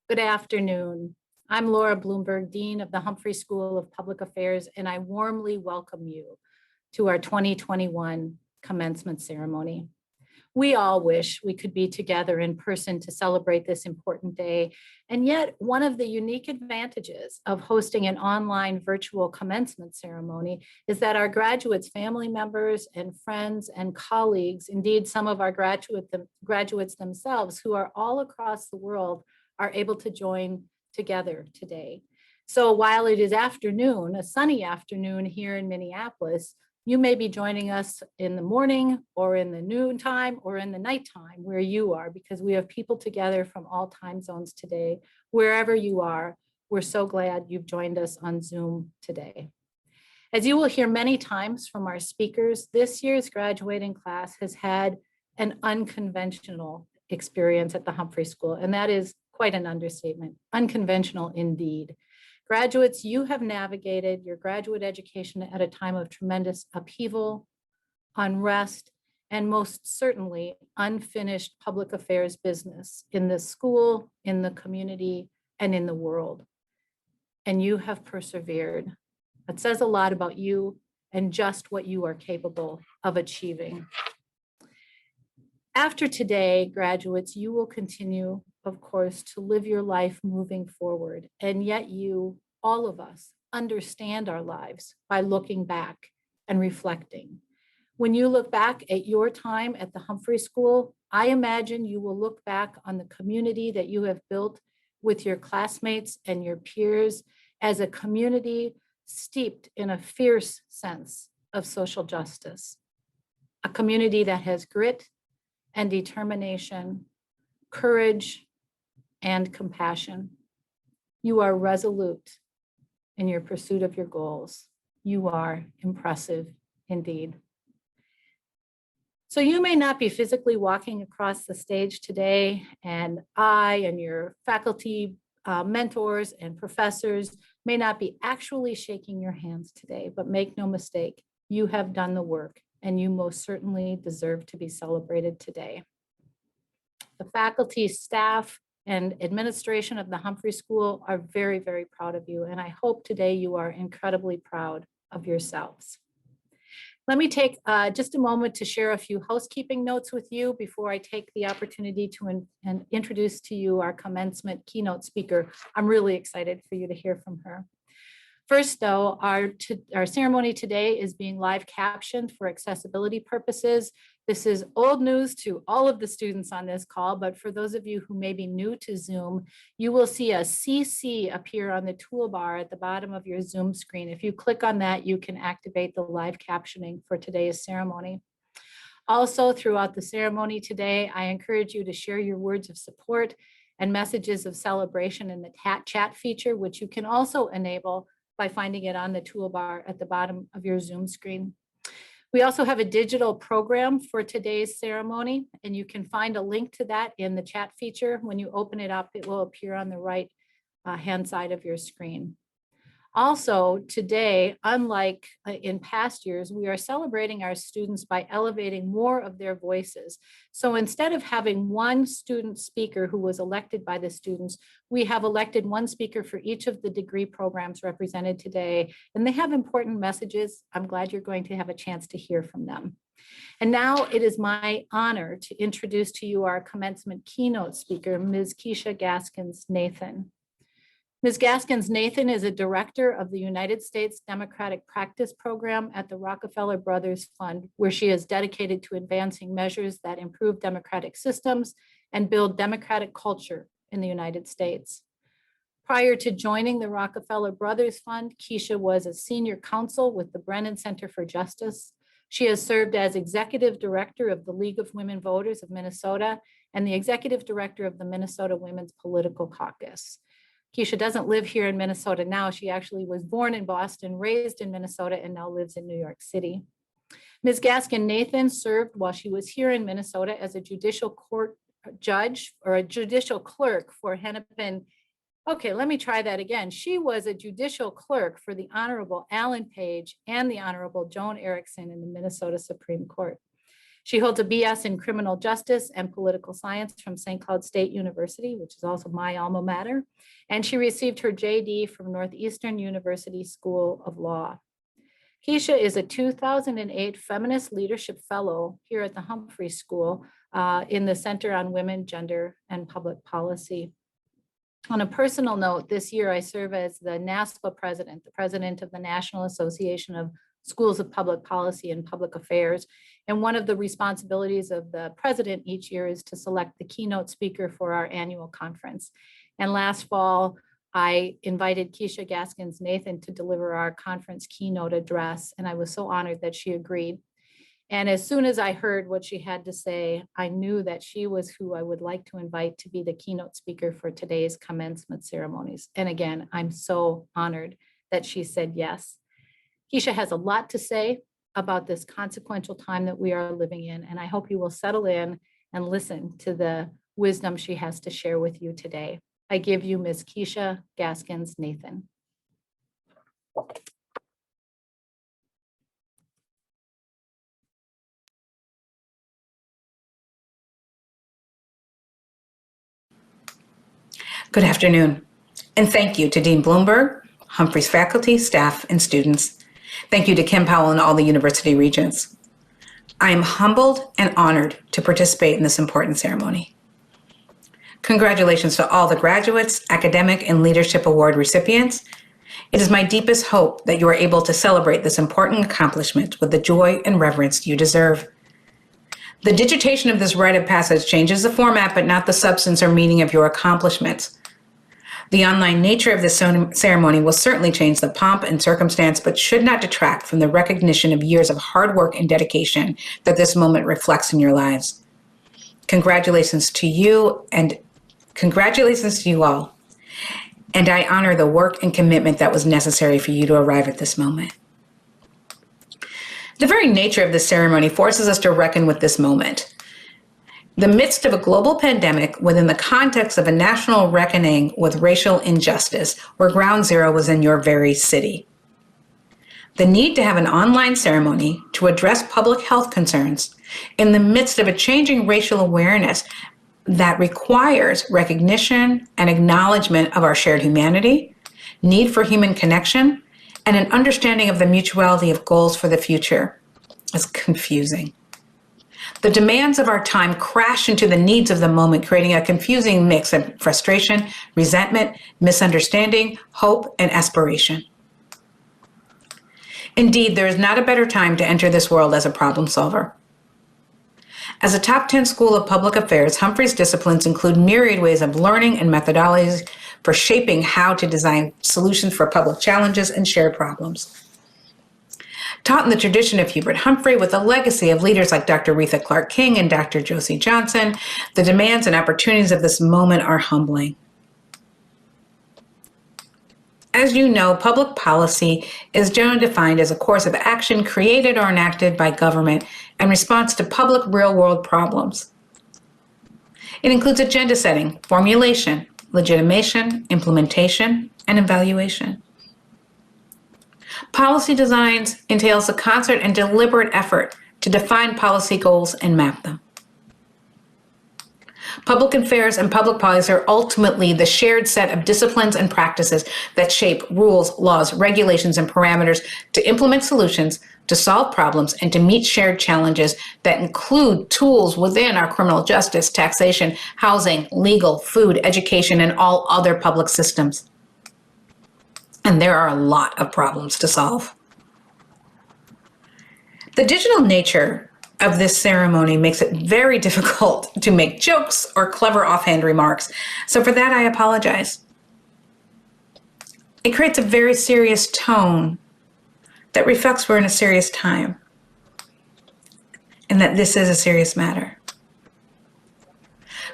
Good afternoon. I'm Laura Bloomberg, Dean of the Humphrey School of Public Affairs, and I warmly welcome you to our 2021 commencement ceremony. We all wish we could be together in person to celebrate this important day, and yet one of the unique advantages of hosting an online virtual commencement ceremony is that our graduates' family members and friends and colleagues, indeed some of our graduates themselves who are all across the world, are able to join together today. So while it is afternoon, a sunny afternoon here in Minneapolis, you may be joining us in the morning or in the noontime or in the nighttime where you are, because we have people together from all time zones today. Wherever you are, we're so glad you've joined us on Zoom today. As you will hear many times from our speakers, this year's graduating class has had an unconventional experience at the Humphrey School, and that is quite an understatement, unconventional indeed. Graduates, you have navigated your graduate education at a time of tremendous upheaval, unrest, and most certainly unfinished public affairs business in the school, in the community, and in the world. And you have persevered. That says a lot about you and just what you are capable of achieving. After today, graduates, you will continue, of course, to live your life moving forward. And yet you, all of us, understand our lives by looking back and reflecting. When you look back at your time at the Humphrey School, I imagine you will look back on the community that you have built with your classmates and your peers as a community steeped in a fierce sense of social justice, a community that has grit and determination, courage, and compassion. You are resolute in your pursuit of your goals. You are impressive indeed. So you may not be physically walking across the stage today, and I and your faculty, mentors, and professors may not be actually shaking your hands today, but make no mistake, you have done the work, and you most certainly deserve to be celebrated today. The faculty, staff, and administration of the Humphrey School are very, very proud of you, and I hope today you are incredibly proud of yourselves. Let me take just a moment to share a few housekeeping notes with you before I take the opportunity to introduce to you our commencement keynote speaker. I'm really excited for you to hear from her. First, though, our ceremony today is being live captioned for accessibility purposes. This is old news to all of the students on this call, but for those of you who may be new to Zoom, you will see a CC appear on the toolbar at the bottom of your Zoom screen. If you click on that, you can activate the live captioning for today's ceremony. Also, throughout the ceremony today, I encourage you to share your words of support and messages of celebration in the chat feature, which you can also enable by finding it on the toolbar at the bottom of your Zoom screen. We also have a digital program for today's ceremony, and you can find a link to that in the chat feature. When you open it up, it will appear on the right hand side of your screen. Also, today, unlike in past years, we are celebrating our students by elevating more of their voices. So instead of having one student speaker who was elected by the students, we have elected one speaker for each of the degree programs represented today, and they have important messages. I'm glad you're going to have a chance to hear from them. And now it is my honor to introduce to you our commencement keynote speaker, Ms. Keesha Gaskins-Nathan. Ms. Gaskins-Nathan is a director of the United States Democratic Practice Program at the Rockefeller Brothers Fund, where she is dedicated to advancing measures that improve democratic systems and build democratic culture in the United States. Prior to joining the Rockefeller Brothers Fund, Keesha was a senior counsel with the Brennan Center for Justice. She has served as executive director of the League of Women Voters of Minnesota and the executive director of the Minnesota Women's Political Caucus. Keesha doesn't live here in Minnesota now. She actually was born in Boston, raised in Minnesota, and now lives in New York City. Ms. Gaskin Nathan served while she was here in Minnesota as a judicial court judge or a judicial clerk for Hennepin. Okay, let me try that again. She was a judicial clerk for the Honorable Alan Page and the Honorable Joan Erickson in the Minnesota Supreme Court. She holds a BS in Criminal Justice and Political Science from St. Cloud State University, which is also my alma mater, and she received her JD from Northeastern University School of Law. Keesha is a 2008 Feminist Leadership Fellow here at the Humphrey School in the Center on Women, Gender, and Public Policy. On a personal note, this year I serve as the NASPA president, the president of the National Association of Schools of Public Policy and Public Affairs. And one of the responsibilities of the president each year is to select the keynote speaker for our annual conference. And last fall, I invited Keesha Gaskins-Nathan to deliver our conference keynote address, and I was so honored that she agreed. And as soon as I heard what she had to say, I knew that she was who I would like to invite to be the keynote speaker for today's commencement ceremonies. And again, I'm so honored that she said yes. Keesha has a lot to say about this consequential time that we are living in, and I hope you will settle in and listen to the wisdom she has to share with you today. I give you Ms. Keesha Gaskins-Nathan. Good afternoon, and thank you to Dean Bloomberg, Humphrey's faculty, staff, and students. Thank you to Kim Powell and all the university regents. I am humbled and honored to participate in this important ceremony. Congratulations to all the graduates, academic, and leadership award recipients. It is my deepest hope that you are able to celebrate this important accomplishment with the joy and reverence you deserve. The digitation of this rite of passage changes the format, but not the substance or meaning of your accomplishments. The online nature of this ceremony will certainly change the pomp and circumstance, but should not detract from the recognition of years of hard work and dedication that this moment reflects in your lives. Congratulations to you, and congratulations to you all. And I honor the work and commitment that was necessary for you to arrive at this moment. The very nature of this ceremony forces us to reckon with this moment. The midst of a global pandemic, within the context of a national reckoning with racial injustice, where ground zero was in your very city. The need to have an online ceremony to address public health concerns in the midst of a changing racial awareness that requires recognition and acknowledgement of our shared humanity, need for human connection, and an understanding of the mutuality of goals for the future is confusing. The demands of our time crash into the needs of the moment, creating a confusing mix of frustration, resentment, misunderstanding, hope, and aspiration. Indeed, there is not a better time to enter this world as a problem solver. As a top 10 school of public affairs, Humphrey's disciplines include myriad ways of learning and methodologies for shaping how to design solutions for public challenges and shared problems. Taught in the tradition of Hubert Humphrey with a legacy of leaders like Dr. Aretha Clark King and Dr. Josie Johnson, the demands and opportunities of this moment are humbling. As you know, public policy is generally defined as a course of action created or enacted by government in response to public real-world problems. It includes agenda setting, formulation, legitimation, implementation, and evaluation. Policy designs entails a concert and deliberate effort to define policy goals and map them. Public affairs and public policy are ultimately the shared set of disciplines and practices that shape rules, laws, regulations, and parameters to implement solutions, to solve problems, and to meet shared challenges that include tools within our criminal justice, taxation, housing, legal, food, education, and all other public systems. And there are a lot of problems to solve. The digital nature of this ceremony makes it very difficult to make jokes or clever offhand remarks. So for that, I apologize. It creates a very serious tone that reflects we're in a serious time and that this is a serious matter.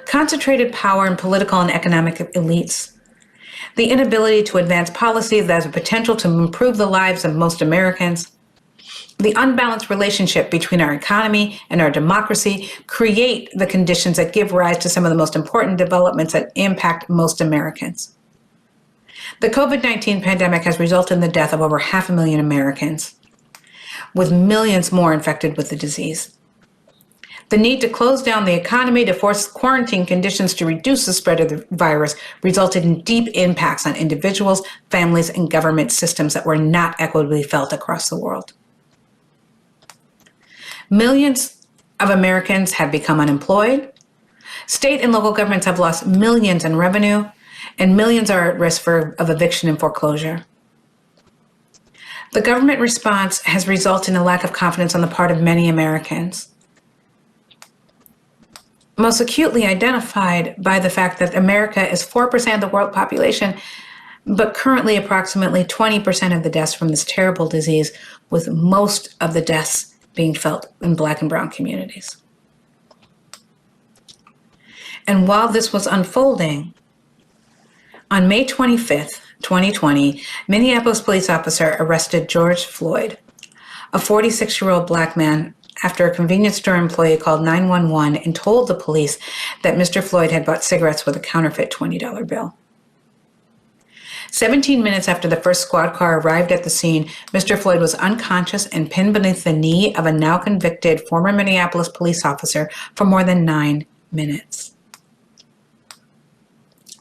Concentrated power in political and economic elites, the inability to advance policies that has a potential to improve the lives of most Americans, the unbalanced relationship between our economy and our democracy create the conditions that give rise to some of the most important developments that impact most Americans. The COVID-19 pandemic has resulted in the death of over 500,000 Americans, with millions more infected with the disease. The need to close down the economy to force quarantine conditions to reduce the spread of the virus resulted in deep impacts on individuals, families, and government systems that were not equitably felt across the world. Millions of Americans have become unemployed. State and local governments have lost millions in revenue, and millions are at risk of eviction and foreclosure. The government response has resulted in a lack of confidence on the part of many Americans, most acutely identified by the fact that America is 4% of the world population, but currently approximately 20% of the deaths from this terrible disease, with most of the deaths being felt in Black and Brown communities. And while this was unfolding, on May 25th, 2020, Minneapolis police officer arrested George Floyd, a 46-year-old Black man, after a convenience store employee called 911 and told the police that Mr. Floyd had bought cigarettes with a counterfeit $20 bill. 17 minutes after the first squad car arrived at the scene, Mr. Floyd was unconscious and pinned beneath the knee of a now convicted former Minneapolis police officer for more than 9 minutes.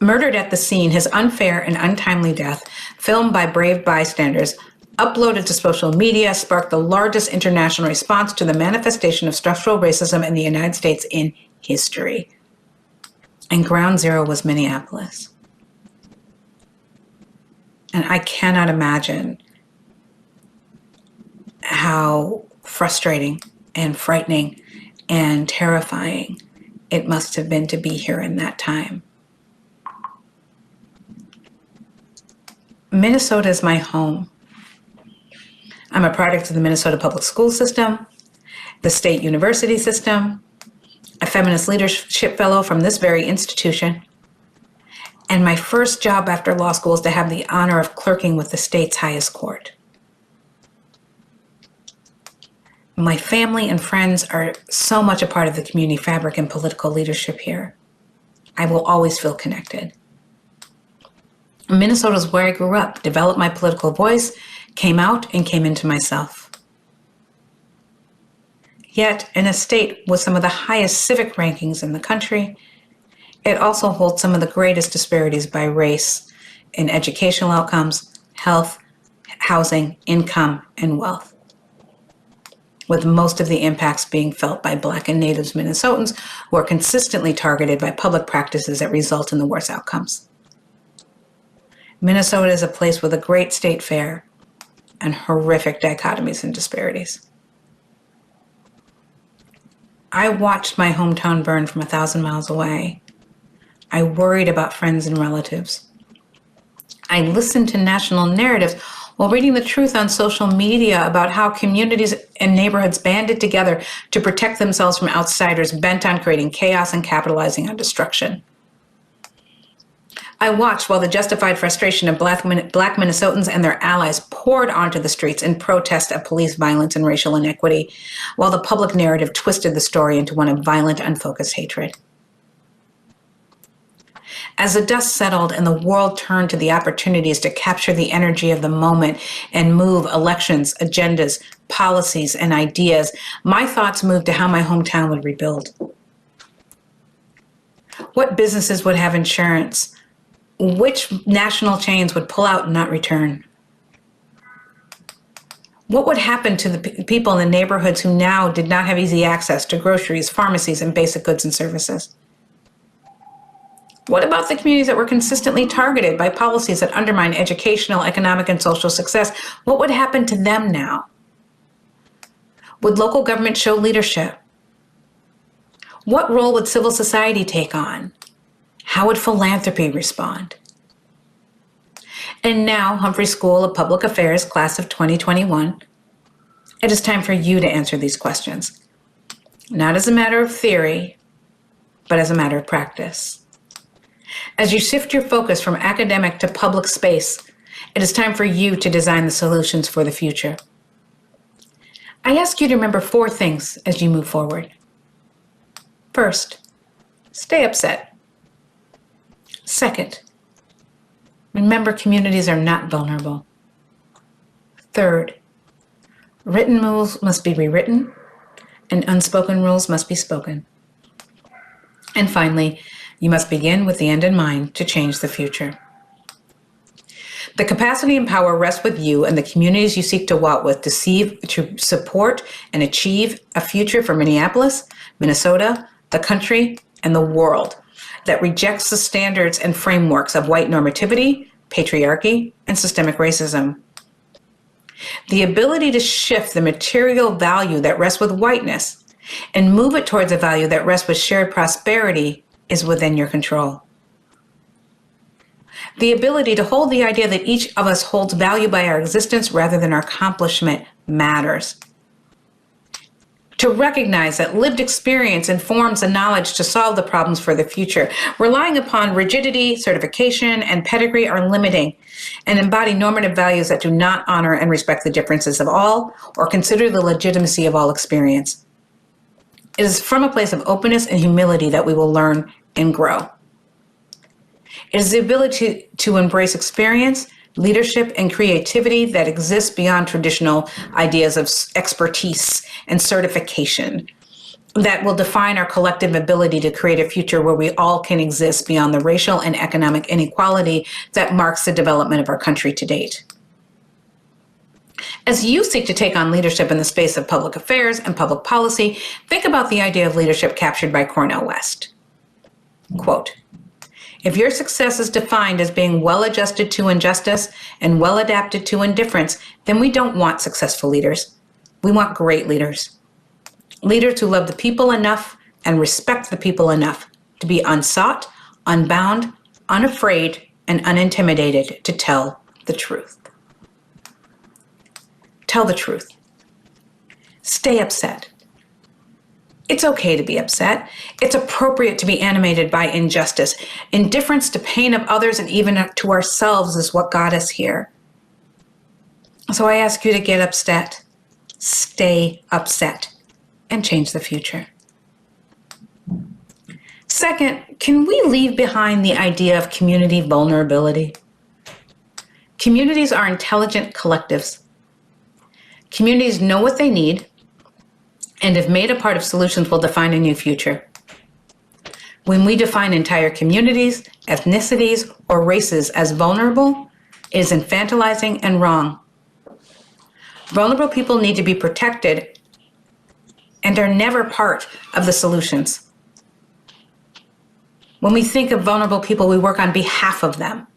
Murdered at the scene, his unfair and untimely death, filmed by brave bystanders, uploaded to social media, sparked the largest international response to the manifestation of structural racism in the United States in history. And ground zero was Minneapolis. And I cannot imagine how frustrating and frightening and terrifying it must have been to be here in that time. Minnesota is my home. I'm a product of the Minnesota public school system, the state university system, a feminist leadership fellow from this very institution, and my first job after law school is to have the honor of clerking with the state's highest court. My family and friends are so much a part of the community fabric and political leadership here. I will always feel connected. Minnesota is where I grew up, developed my political voice, came out, and came into myself. Yet, in a state with some of the highest civic rankings in the country, it also holds some of the greatest disparities by race in educational outcomes, health, housing, income, and wealth, with most of the impacts being felt by Black and Native Minnesotans who are consistently targeted by public practices that result in the worst outcomes. Minnesota is a place with a great state fair and horrific dichotomies and disparities. I watched my hometown burn from 1,000 miles away. I worried about friends and relatives. I listened to national narratives while reading the truth on social media about how communities and neighborhoods banded together to protect themselves from outsiders bent on creating chaos and capitalizing on destruction. I watched while the justified frustration of Black Minnesotans and their allies poured onto the streets in protest of police violence and racial inequity, while the public narrative twisted the story into one of violent, unfocused hatred. As the dust settled and the world turned to the opportunities to capture the energy of the moment and move elections, agendas, policies, and ideas, my thoughts moved to how my hometown would rebuild. What businesses would have insurance? Which national chains would pull out and not return? What would happen to the people in the neighborhoods who now did not have easy access to groceries, pharmacies, and basic goods and services? What about the communities that were consistently targeted by policies that undermine educational, economic, and social success? What would happen to them now? Would local government show leadership? What role would civil society take on? How would philanthropy respond? And now, Humphrey School of Public Affairs, class of 2021, it is time for you to answer these questions, not as a matter of theory, but as a matter of practice. As you shift your focus from academic to public space, it is time for you to design the solutions for the future. I ask you to remember 4 things as you move forward. First, stay upset. Second, remember communities are not vulnerable. Third, written rules must be rewritten and unspoken rules must be spoken. And finally, you must begin with the end in mind to change the future. The capacity and power rests with you and the communities you seek to walk with to support and achieve a future for Minneapolis, Minnesota, the country, and the world that rejects the standards and frameworks of white normativity, patriarchy, and systemic racism. The ability to shift the material value that rests with whiteness and move it towards a value that rests with shared prosperity is within your control. The ability to hold the idea that each of us holds value by our existence rather than our accomplishment matters. To recognize that lived experience informs the knowledge to solve the problems for the future. Relying upon rigidity, certification, and pedigree are limiting and embody normative values that do not honor and respect the differences of all or consider the legitimacy of all experience. It is from a place of openness and humility that we will learn and grow. It is the ability to embrace experience, leadership, and creativity that exists beyond traditional ideas of expertise and certification that will define our collective ability to create a future where we all can exist beyond the racial and economic inequality that marks the development of our country to date. As you seek to take on leadership in the space of public affairs and public policy, think about the idea of leadership captured by Cornel West. Quote, "If your success is defined as being well adjusted to injustice and well adapted to indifference, then we don't want successful leaders. We want great leaders. Leaders who love the people enough and respect the people enough to be unsought, unbound, unafraid, and unintimidated to tell the truth." Tell the truth. Stay upset. It's okay to be upset. It's appropriate to be animated by injustice. Indifference to pain of others and even to ourselves is what got us here. So I ask you to get upset, stay upset, and change the future. Second, can we leave behind the idea of community vulnerability? Communities are intelligent collectives. Communities know what they need, and if made a part of solutions, will define a new future. When we define entire communities, ethnicities, or races as vulnerable, it is infantilizing and wrong. Vulnerable people need to be protected and are never part of the solutions. When we think of vulnerable people, we work on behalf of them.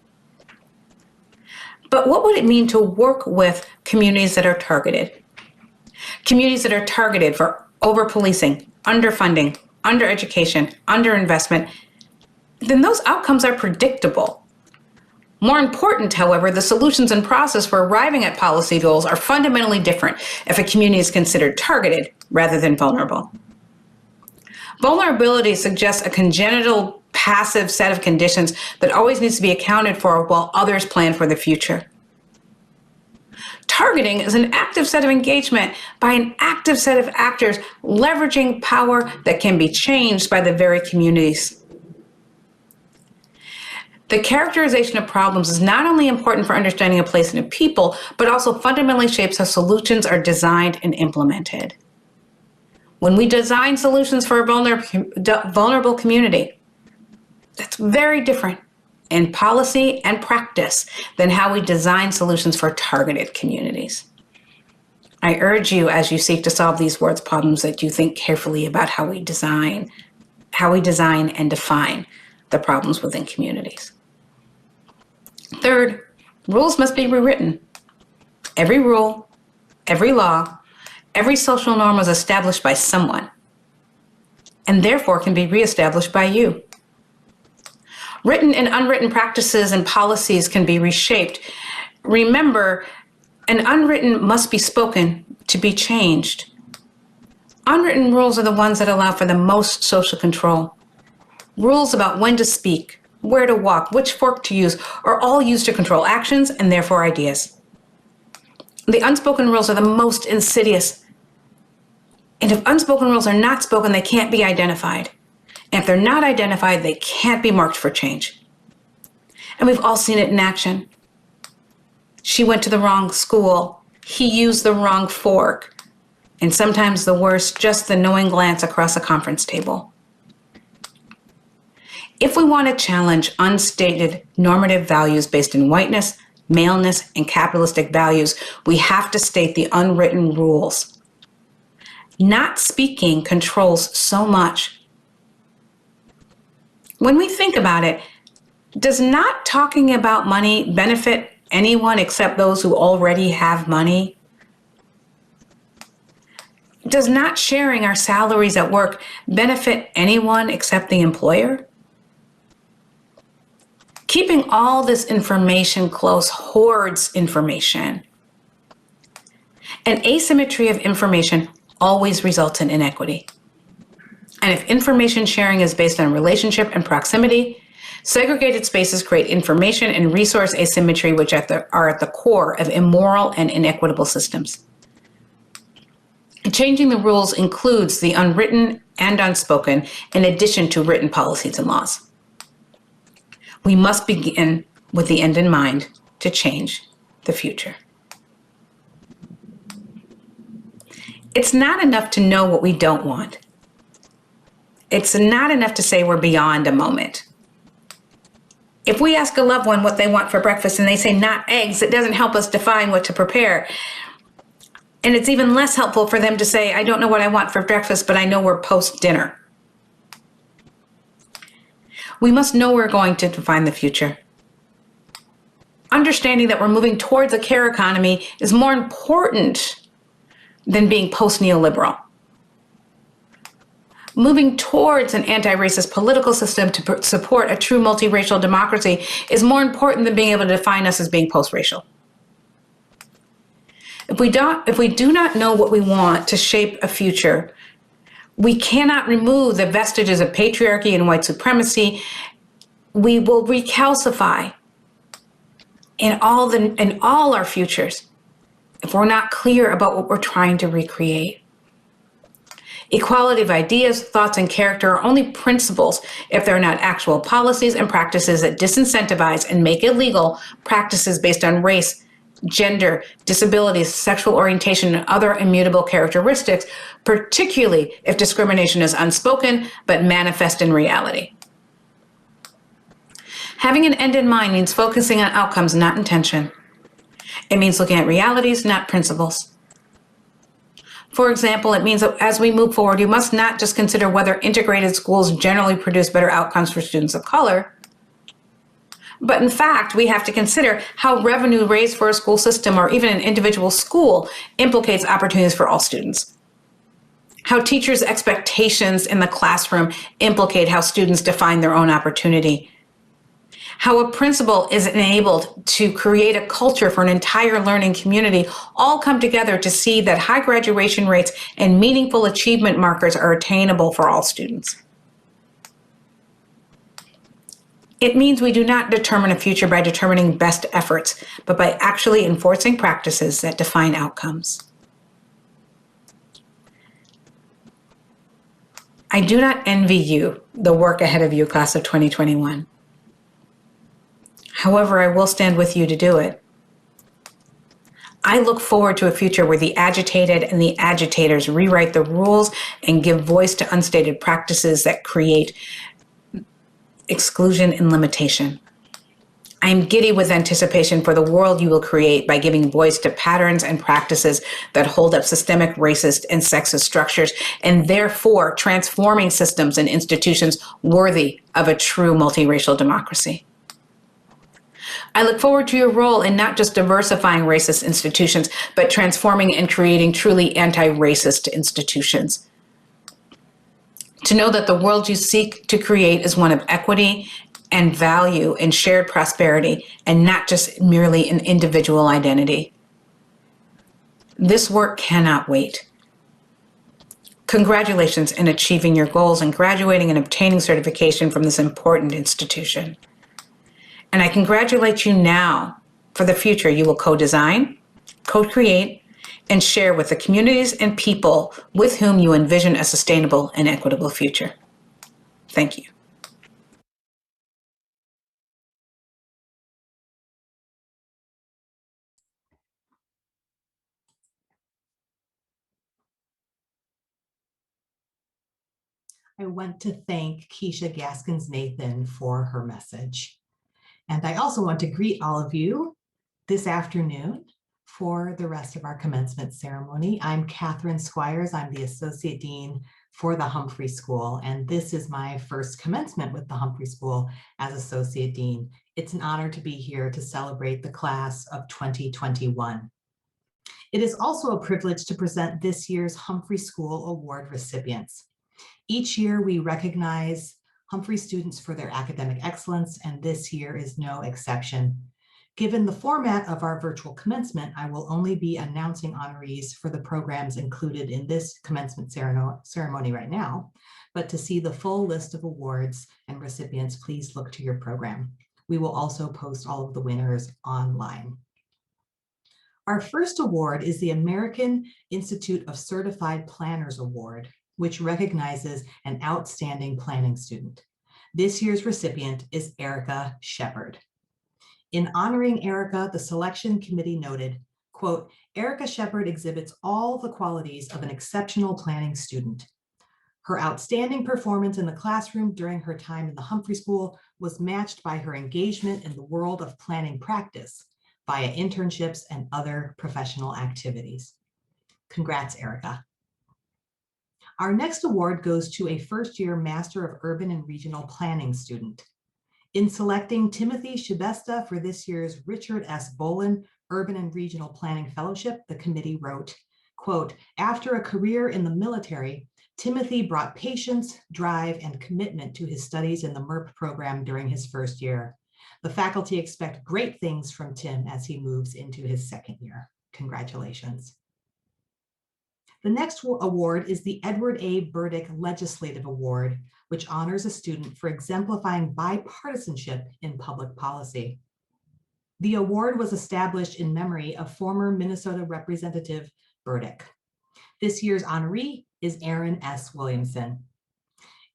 But what would it mean to work with communities that are targeted? Communities that are targeted for over-policing, underfunding, undereducation, underinvestment, then those outcomes are predictable. More important, however, the solutions and process for arriving at policy goals are fundamentally different if a community is considered targeted rather than vulnerable. Vulnerability suggests a congenital, passive set of conditions that always needs to be accounted for while others plan for the future. Targeting is an active set of engagement by an active set of actors leveraging power that can be changed by the very communities. The characterization of problems is not only important for understanding a place and a people, but also fundamentally shapes how solutions are designed and implemented. When we design solutions for a vulnerable community, that's very different in policy and practice than how we design solutions for targeted communities. I urge you, as you seek to solve these world's problems, that you think carefully about how we design and define the problems within communities. Third, rules must be rewritten. Every rule, every law, every social norm was established by someone, and therefore can be reestablished by you. Written and unwritten practices and policies can be reshaped. Remember, an unwritten must be spoken to be changed. Unwritten rules are the ones that allow for the most social control. Rules about when to speak, where to walk, which fork to use, are all used to control actions and therefore ideas. The unspoken rules are the most insidious. And if unspoken rules are not spoken, they can't be identified. And if they're not identified, they can't be marked for change. And we've all seen it in action. She went to the wrong school. He used the wrong fork. and sometimes the worst, just the knowing glance across a conference table. If we want to challenge unstated normative values based in whiteness, maleness, and capitalistic values, we have to state the unwritten rules. Not speaking controls so much. When we think about it, does not talking about money benefit anyone except those who already have money? Does not sharing our salaries at work benefit anyone except the employer? Keeping all this information close hoards information. An asymmetry of information always results in inequity. And if information sharing is based on relationship and proximity, segregated spaces create information and resource asymmetry, which are at the core of immoral and inequitable systems. Changing the rules includes the unwritten and unspoken, in addition to written policies and laws. We must begin with the end in mind to change the future. It's not enough to know what we don't want. It's not enough to say we're beyond a moment. If we ask a loved one what they want for breakfast and they say not eggs, it doesn't help us define what to prepare. And it's even less helpful for them to say, I don't know what I want for breakfast, but I know we're post-dinner. We must know we're going to define the future. Understanding that we're moving towards a care economy is more important than being post-neoliberal. Moving towards an anti-racist political system to support a true multiracial democracy is more important than being able to define us as being post-racial. If we do not know what we want to shape a future, we cannot remove the vestiges of patriarchy and white supremacy. We will recalcify in all our futures if we're not clear about what we're trying to recreate. Equality of ideas, thoughts, and character are only principles if they're not actual policies and practices that disincentivize and make illegal practices based on race, gender, disabilities, sexual orientation, and other immutable characteristics, particularly if discrimination is unspoken but manifest in reality. Having an end in mind means focusing on outcomes, not intention. It means looking at realities, not principles. For example, it means that as we move forward, you must not just consider whether integrated schools generally produce better outcomes for students of color, but in fact, we have to consider how revenue raised for a school system or even an individual school implicates opportunities for all students. How teachers' expectations in the classroom implicate how students define their own opportunity. How a principal is enabled to create a culture for an entire learning community all come together to see that high graduation rates and meaningful achievement markers are attainable for all students. It means we do not determine a future by determining best efforts, but by actually enforcing practices that define outcomes. I do not envy you the work ahead of you, class of 2021. However, I will stand with you to do it. I look forward to a future where the agitated and the agitators rewrite the rules and give voice to unstated practices that create exclusion and limitation. I am giddy with anticipation for the world you will create by giving voice to patterns and practices that hold up systemic racist and sexist structures, and therefore transforming systems and institutions worthy of a true multiracial democracy. I look forward to your role in not just diversifying racist institutions, but transforming and creating truly anti-racist institutions. To know that the world you seek to create is one of equity and value and shared prosperity, and not just merely an individual identity. This work cannot wait. Congratulations in achieving your goals and graduating and obtaining certification from this important institution. And I congratulate you now for the future you will co-design, co-create, and share with the communities and people with whom you envision a sustainable and equitable future. Thank you. I want to thank Keesha Gaskins-Nathan for her message. And I also want to greet all of you this afternoon for the rest of our commencement ceremony. I'm Catherine Squires. I'm the Associate Dean for the Humphrey School, and this is my first commencement with the Humphrey School as Associate Dean. It's an honor to be here to celebrate the class of 2021. It is also a privilege to present this year's Humphrey School Award recipients. Each year we recognize Humphrey students for their academic excellence, and this year is no exception. Given the format of our virtual commencement, I will only be announcing honorees for the programs included in this commencement ceremony right now. But to see the full list of awards and recipients, please look to your program. We will also post all of the winners online. Our first award is the American Institute of Certified Planners Award, which recognizes an outstanding planning student. This year's recipient is Erica Shepard. In honoring Erica, the selection committee noted, quote, Erica Shepard exhibits all the qualities of an exceptional planning student. Her outstanding performance in the classroom during her time in the Humphrey School was matched by her engagement in the world of planning practice via internships and other professional activities. Congrats, Erica. Our next award goes to a first-year Master of Urban and Regional Planning student. In selecting Timothy Shibesta for this year's Richard S. Bolin Urban and Regional Planning Fellowship, the committee wrote, quote, after a career in the military, Timothy brought patience, drive, and commitment to his studies in the MURP program during his first year. The faculty expect great things from Tim as he moves into his second year. Congratulations. The next award is the Edward A. Burdick Legislative Award, which honors a student for exemplifying bipartisanship in public policy. The award was established in memory of former Minnesota Representative Burdick. This year's honoree is Aaron S. Williamson.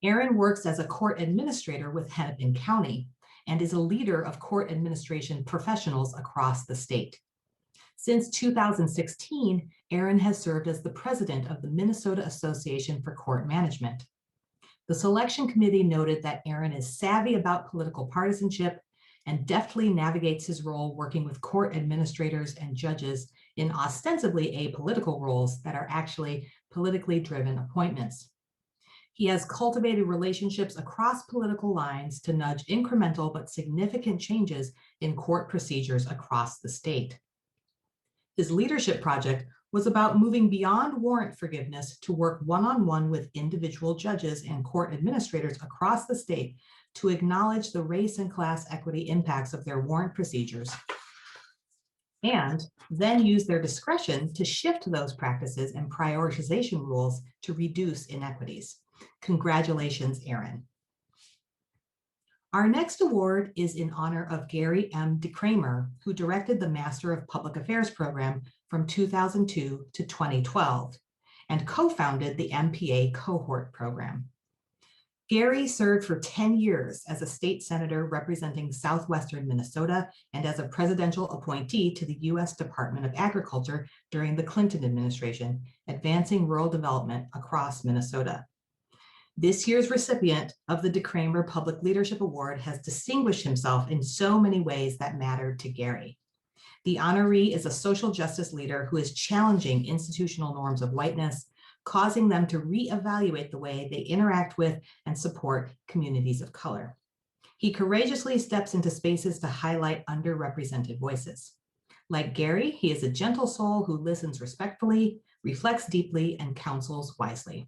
Aaron works as a court administrator with Hennepin County and is a leader of court administration professionals across the state. Since 2016, Aaron has served as the president of the Minnesota Association for Court Management. The selection committee noted that Aaron is savvy about political partisanship and deftly navigates his role working with court administrators and judges in ostensibly apolitical roles that are actually politically driven appointments. He has cultivated relationships across political lines to nudge incremental but significant changes in court procedures across the state. His leadership project was about moving beyond warrant forgiveness to work one-on-one with individual judges and court administrators across the state to acknowledge the race and class equity impacts of their warrant procedures, and then use their discretion to shift those practices and prioritization rules to reduce inequities. Congratulations, Aaron. Our next award is in honor of Gary M. DeCramer, who directed the Master of Public Affairs program from 2002 to 2012 and co-founded the MPA cohort program. Gary served for 10 years as a state senator representing southwestern Minnesota and as a presidential appointee to the U.S. Department of Agriculture during the Clinton administration, advancing rural development across Minnesota. This year's recipient of the DeCramer Public Leadership Award has distinguished himself in so many ways that mattered to Gary. The honoree is a social justice leader who is challenging institutional norms of whiteness, causing them to reevaluate the way they interact with and support communities of color. He courageously steps into spaces to highlight underrepresented voices. Like Gary, he is a gentle soul who listens respectfully, reflects deeply, and counsels wisely.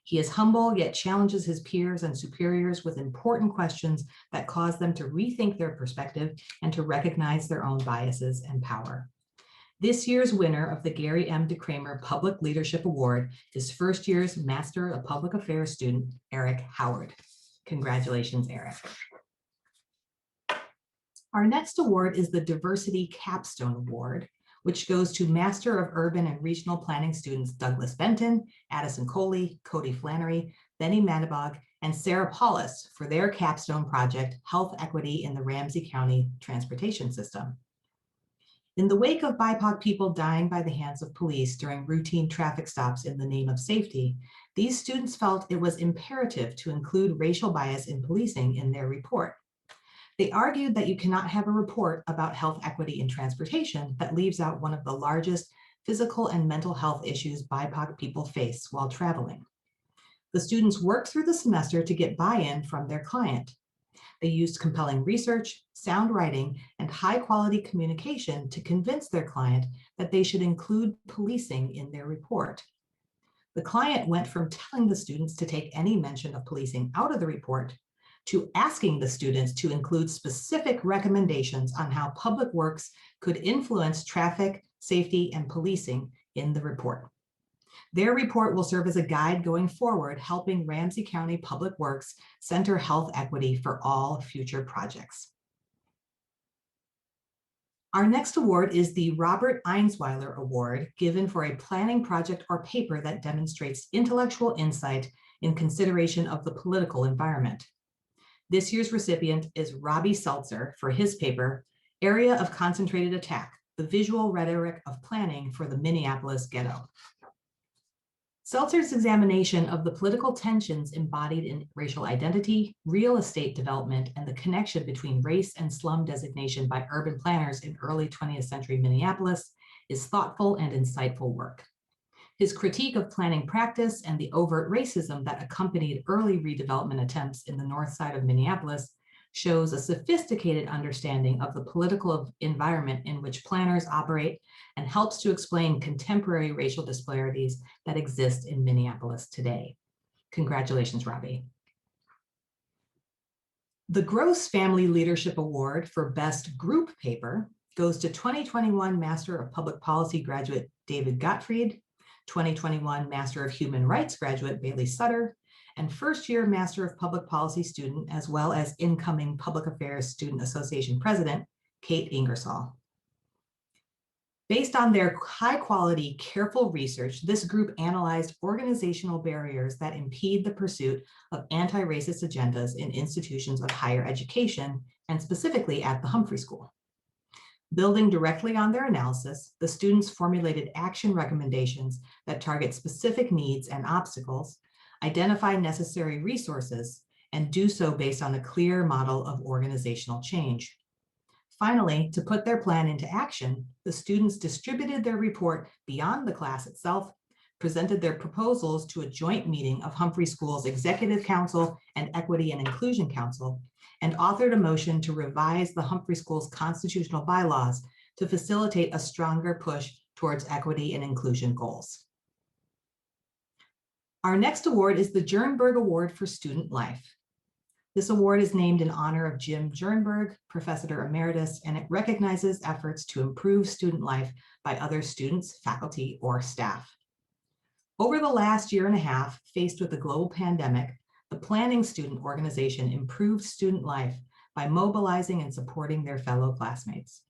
He is humble, yet challenges his peers and superiors with important questions that cause them to rethink their perspective and to recognize their own biases and power. This year's winner of the Gary M. DeCramer Public Leadership Award is first year's Master of Public Affairs student, Eric Howard. Congratulations, Eric. Our next award is the Diversity Capstone Award, which goes to Master of Urban and Regional Planning students Douglas Benton, Addison Coley, Cody Flannery, Benny Manabog, and Sarah Paulus for their capstone project, Health Equity in the Ramsey County Transportation System. In the wake of BIPOC people dying by the hands of police during routine traffic stops in the name of safety, these students felt it was imperative to include racial bias in policing in their report. They argued that you cannot have a report about health equity in transportation that leaves out one of the largest physical and mental health issues BIPOC people face while traveling. The students worked through the semester to get buy-in from their client. They used compelling research, sound writing, and high-quality communication to convince their client that they should include policing in their report. The client went from telling the students to take any mention of policing out of the report to asking the students to include specific recommendations on how public works could influence traffic, safety, and policing in the report. Their report will serve as a guide going forward, helping Ramsey County Public Works center health equity for all future projects. Our next award is the Robert Einsweiler Award, given for a planning project or paper that demonstrates intellectual insight in consideration of the political environment. This year's recipient is Robbie Seltzer for his paper, Area of Concentrated Attack, the Visual Rhetoric of Planning for the Minneapolis Ghetto. Seltzer's examination of the political tensions embodied in racial identity, real estate development, and the connection between race and slum designation by urban planners in early 20th century Minneapolis is thoughtful and insightful work. His critique of planning practice and the overt racism that accompanied early redevelopment attempts in the north side of Minneapolis shows a sophisticated understanding of the political environment in which planners operate and helps to explain contemporary racial disparities that exist in Minneapolis today. Congratulations, Robbie. The Gross Family Leadership Award for Best Group Paper goes to 2021 Master of Public Policy graduate David Gottfried, 2021 Master of Human Rights graduate Bailey Sutter, and first-year Master of Public Policy student, as well as incoming Public Affairs Student Association President, Kate Ingersoll. Based on their high-quality, careful research, this group analyzed organizational barriers that impede the pursuit of anti-racist agendas in institutions of higher education, and specifically at the Humphrey School. Building directly on their analysis, the students formulated action recommendations that target specific needs and obstacles, identify necessary resources, and do so based on a clear model of organizational change. Finally, to put their plan into action, the students distributed their report beyond the class itself, presented their proposals to a joint meeting of Humphrey School's Executive Council and Equity and Inclusion Council, and authored a motion to revise the Humphrey School's constitutional bylaws to facilitate a stronger push towards equity and inclusion goals. Our next award is the Germberg Award for Student Life. This award is named in honor of Jim Germberg, Professor Emeritus, and it recognizes efforts to improve student life by other students, faculty, or staff. Over the last year and a half, faced with the global pandemic, the Planning Student Organization improved student life by mobilizing and supporting their fellow classmates.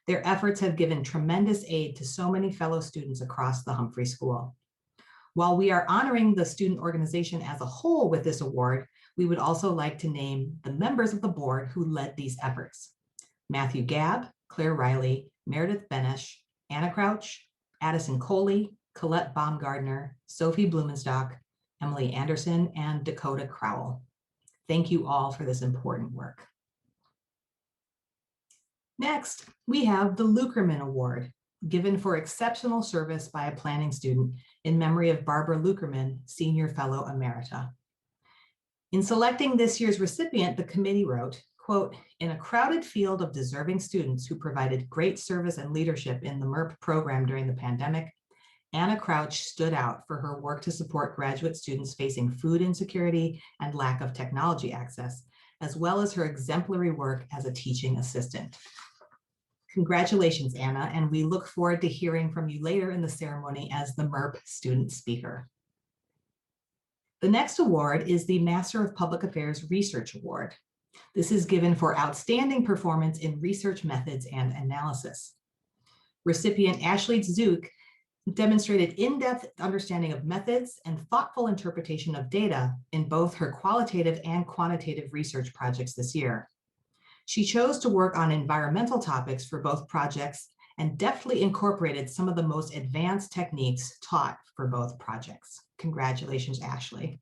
Their efforts have given tremendous aid to so many fellow students across the Humphrey School. While we are honoring the student organization as a whole with this award, we would also like to name the members of the board who led these efforts: Matthew Gabb, Claire Riley, Meredith Benesch, Anna Crouch, Addison Coley, Colette Baumgardner, Sophie Blumenstock, Emily Anderson, and Dakota Crowell. Thank you all for this important work. Next, we have the Luckermann Award, given for exceptional service by a planning student in memory of Barbara Luckermann, Senior Fellow Emerita. In selecting this year's recipient, the committee wrote, quote, "In a crowded field of deserving students who provided great service and leadership in the MURP program during the pandemic, Anna Crouch stood out for her work to support graduate students facing food insecurity and lack of technology access, as well as her exemplary work as a teaching assistant." Congratulations, Anna, and we look forward to hearing from you later in the ceremony as the MURP student speaker. The next award is the Master of Public Affairs Research Award. This is given for outstanding performance in research methods and analysis. Recipient Ashley Zook demonstrated in-depth understanding of methods and thoughtful interpretation of data in both her qualitative and quantitative research projects this year. She chose to work on environmental topics for both projects and deftly incorporated some of the most advanced techniques taught for both projects. Congratulations, Ashley.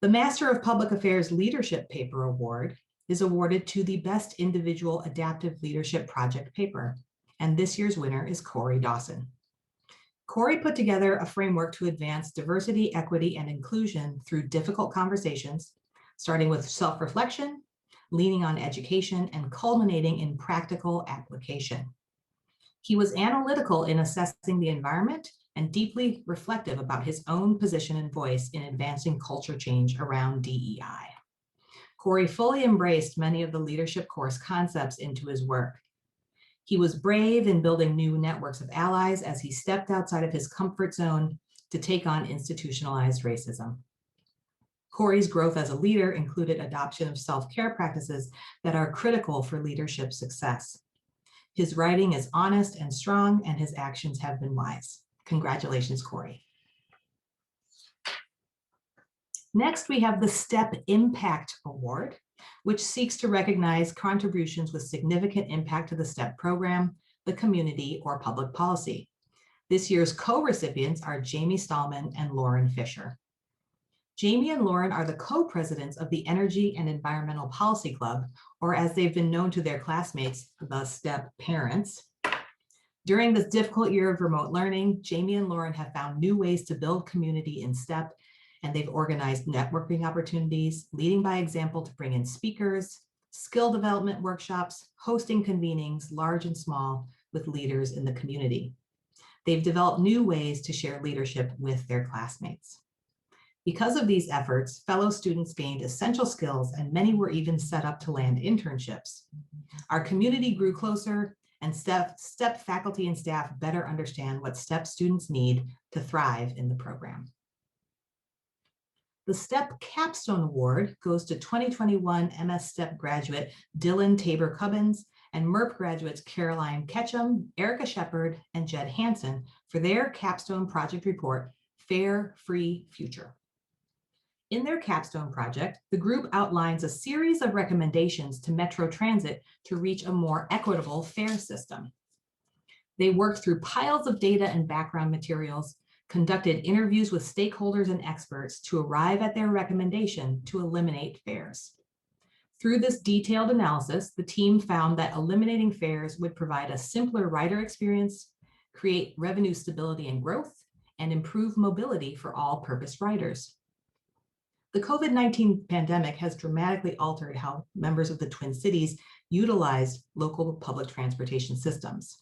The Master of Public Affairs Leadership Paper Award is awarded to the Best Individual Adaptive Leadership Project Paper, and this year's winner is Corey Dawson. Corey put together a framework to advance diversity, equity, and inclusion through difficult conversations, starting with self-reflection, leaning on education, and culminating in practical application. He was analytical in assessing the environment and deeply reflective about his own position and voice in advancing culture change around DEI. Corey fully embraced many of the leadership course concepts into his work. He was brave in building new networks of allies as he stepped outside of his comfort zone to take on institutionalized racism. Corey's growth as a leader included adoption of self-care practices that are critical for leadership success. His writing is honest and strong, and his actions have been wise. Congratulations, Corey. Next, we have the STEP Impact Award, which seeks to recognize contributions with significant impact to the STEP program, the community, or public policy. This year's co-recipients are Jamie Stallman and Lauren Fisher. Jamie and Lauren are the co-presidents of the Energy and Environmental Policy Club, or as they've been known to their classmates, the STEP parents. During this difficult year of remote learning, Jamie and Lauren have found new ways to build community in STEP, and they've organized networking opportunities, leading by example to bring in speakers, skill development workshops, hosting convenings, large and small, with leaders in the community. They've developed new ways to share leadership with their classmates. Because of these efforts, fellow students gained essential skills, and many were even set up to land internships. Our community grew closer, and STEP faculty and staff better understand what STEP students need to thrive in the program. The STEP Capstone Award goes to 2021 MS STEP graduate Dylan Tabor-Cubbins and MURP graduates Caroline Ketchum, Erica Shepard, and Jed Hansen for their capstone project report, Fair, Free Future. In their capstone project, the group outlines a series of recommendations to Metro Transit to reach a more equitable fare system. They worked through piles of data and background materials, conducted interviews with stakeholders and experts to arrive at their recommendation to eliminate fares. Through this detailed analysis, the team found that eliminating fares would provide a simpler rider experience, create revenue stability and growth, and improve mobility for all-purpose riders. The COVID-19 pandemic has dramatically altered how members of the Twin Cities utilized local public transportation systems.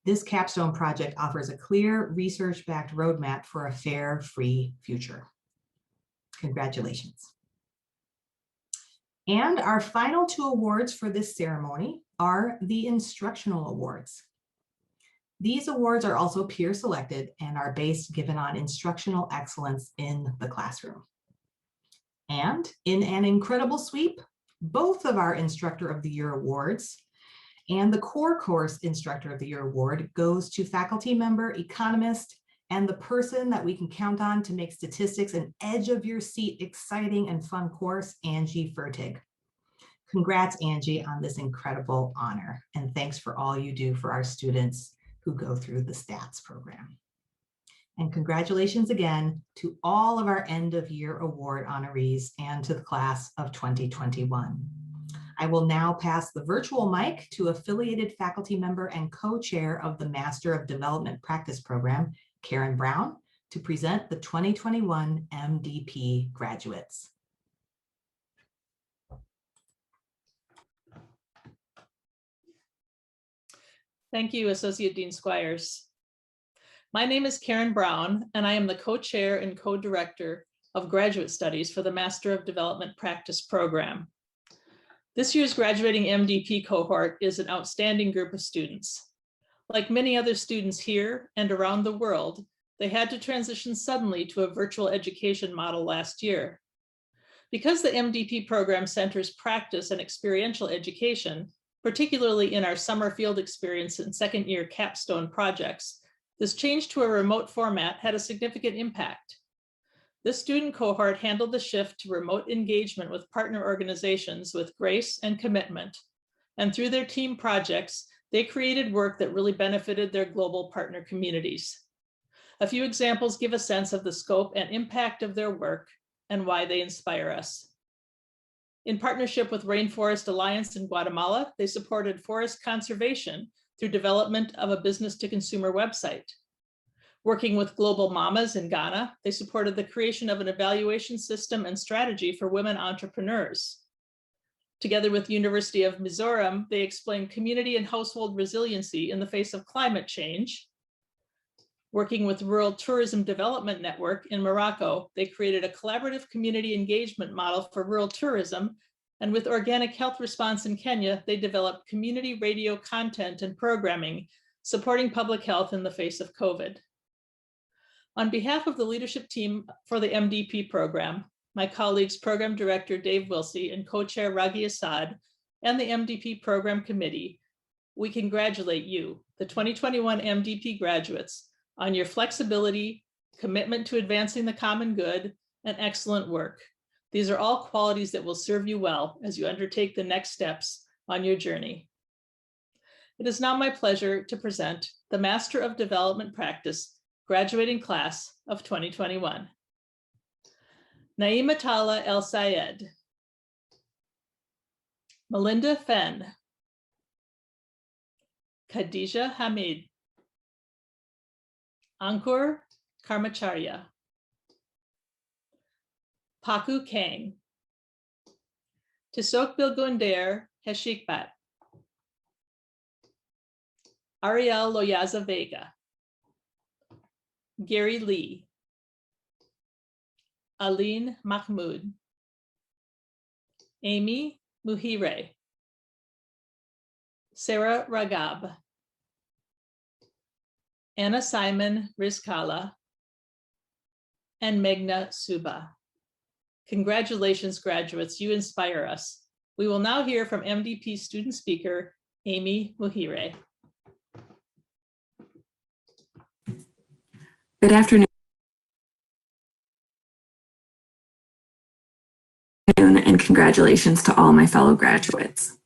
This capstone project offers a clear, research-backed roadmap for a fare, free future. Congratulations. And our final two awards for this ceremony are the Instructional Awards. These awards are also peer selected and are given on instructional excellence in the classroom. And in an incredible sweep, both of our Instructor of the Year awards and the Core Course Instructor of the Year award goes to faculty member, economist, and the person that we can count on to make statistics an edge of your seat, exciting and fun course, Angie Fertig. Congrats, Angie, on this incredible honor. And thanks for all you do for our students who go through the stats program. And congratulations again to all of our end of year award honorees and to the class of 2021. I will now pass the virtual mic to affiliated faculty member and co-chair of the Master of Development Practice Program, Karen Brown, to present the 2021 MDP graduates. Thank you, Associate Dean Squires. My name is Karen Brown, and I am the co-chair and co-director of graduate studies for the Master of Development Practice Program. This year's graduating MDP cohort is an outstanding group of students. Like many other students here and around the world, they had to transition suddenly to a virtual education model last year. Because the MDP program centers practice and experiential education, particularly in our summer field experience and second year capstone projects, this change to a remote format had a significant impact. This student cohort handled the shift to remote engagement with partner organizations with grace and commitment. And through their team projects, They created work that really benefited their global partner communities. A few examples give a sense of the scope and impact of their work and why they inspire us. In partnership with Rainforest Alliance in Guatemala, they supported forest conservation through development of a business-to-consumer website. Working with Global Mamas in Ghana, they supported the creation of an evaluation system and strategy for women entrepreneurs. Together with University of Mizoram, they explained community and household resiliency in the face of climate change. Working with Rural Tourism Development Network in Morocco, they created a collaborative community engagement model for rural tourism. And with Organic Health Response in Kenya, they developed community radio content and programming, supporting public health in the face of COVID. On behalf of the leadership team for the MDP program, my colleagues, Program Director Dave Wilsey and Co-Chair Raghi Assad, and the MDP Program Committee, we congratulate you, the 2021 MDP graduates, on your flexibility, commitment to advancing the common good, and excellent work. These are all qualities that will serve you well as you undertake the next steps on your journey. It is now my pleasure to present the Master of Development Practice graduating class of 2021. Naima Tala El Sayed, Melinda Fenn, Khadija Hamid, Ankur Karmacharya, Paku Kang, Tisok Bilgunder Heshikbat, Ariel Loyaza Vega, Gary Lee, Aline Mahmoud, Aimee Muhire, Sarah Ragab, Anna Simon Rizkala, and Meghna Suba. Congratulations, graduates, you inspire us. We will now hear from MDP student speaker, Aimee Muhire. Good afternoon and congratulations to all my fellow graduates.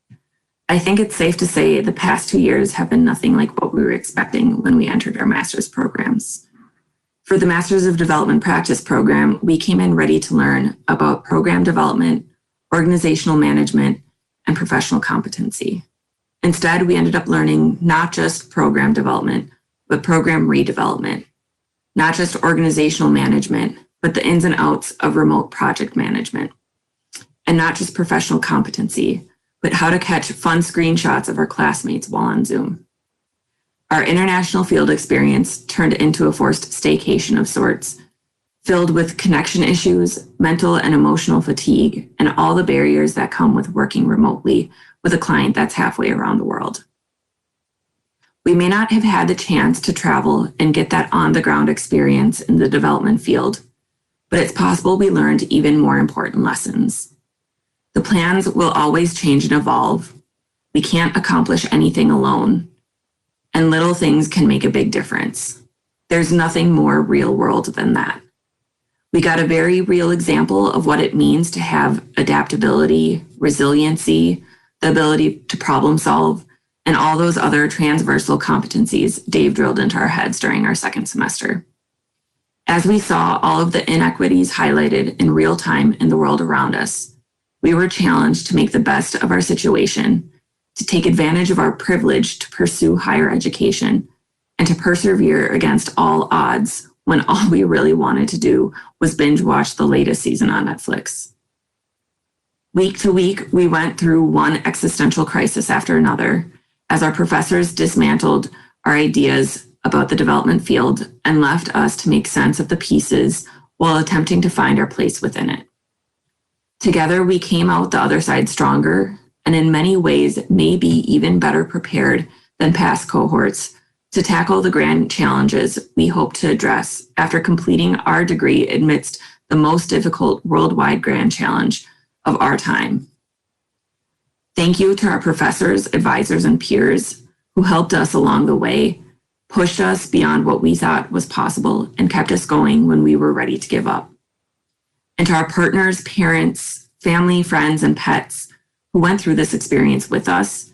I think it's safe to say the past 2 years have been nothing like what we were expecting when we entered our master's programs. For the Masters of Development Practice program, we came in ready to learn about program development, organizational management, and professional competency. Instead, we ended up learning not just program development, but program redevelopment, not just organizational management, but the ins and outs of remote project management, and not just professional competency, but how to catch fun screenshots of our classmates while on Zoom. Our international field experience turned into a forced staycation of sorts, filled with connection issues, mental and emotional fatigue, and all the barriers that come with working remotely with a client that's halfway around the world. We may not have had the chance to travel and get that on-the-ground experience in the development field, but it's possible we learned even more important lessons. The plans will always change and evolve. We can't accomplish anything alone, and little things can make a big difference. There's nothing more real world than that. We got a very real example of what it means to have adaptability, resiliency, the ability to problem solve, and all those other transversal competencies Dave drilled into our heads during our second semester. As we saw all of the inequities highlighted in real time in the world around us, we were challenged to make the best of our situation, to take advantage of our privilege to pursue higher education, and to persevere against all odds when all we really wanted to do was binge watch the latest season on Netflix. Week to week, we went through one existential crisis after another as our professors dismantled our ideas about the development field and left us to make sense of the pieces while attempting to find our place within it. Together, we came out the other side stronger and in many ways maybe even better prepared than past cohorts to tackle the grand challenges we hope to address after completing our degree amidst the most difficult worldwide grand challenge of our time. Thank you to our professors, advisors, and peers who helped us along the way, pushed us beyond what we thought was possible, and kept us going when we were ready to give up. And to our partners, parents, family, friends, and pets who went through this experience with us,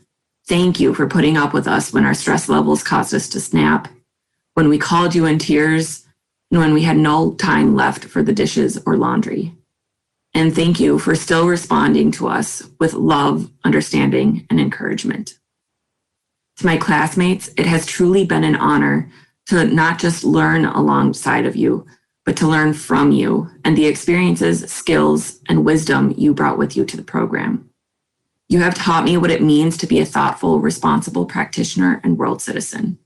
Thank you for putting up with us when our stress levels caused us to snap, when we called you in tears, and when we had no time left for the dishes or laundry. And thank you for still responding to us with love, understanding, and encouragement. To my classmates, it has truly been an honor to not just learn alongside of you, but to learn from you and the experiences, skills, and wisdom you brought with you to the program. You have taught me what it means to be a thoughtful, responsible practitioner and world citizen.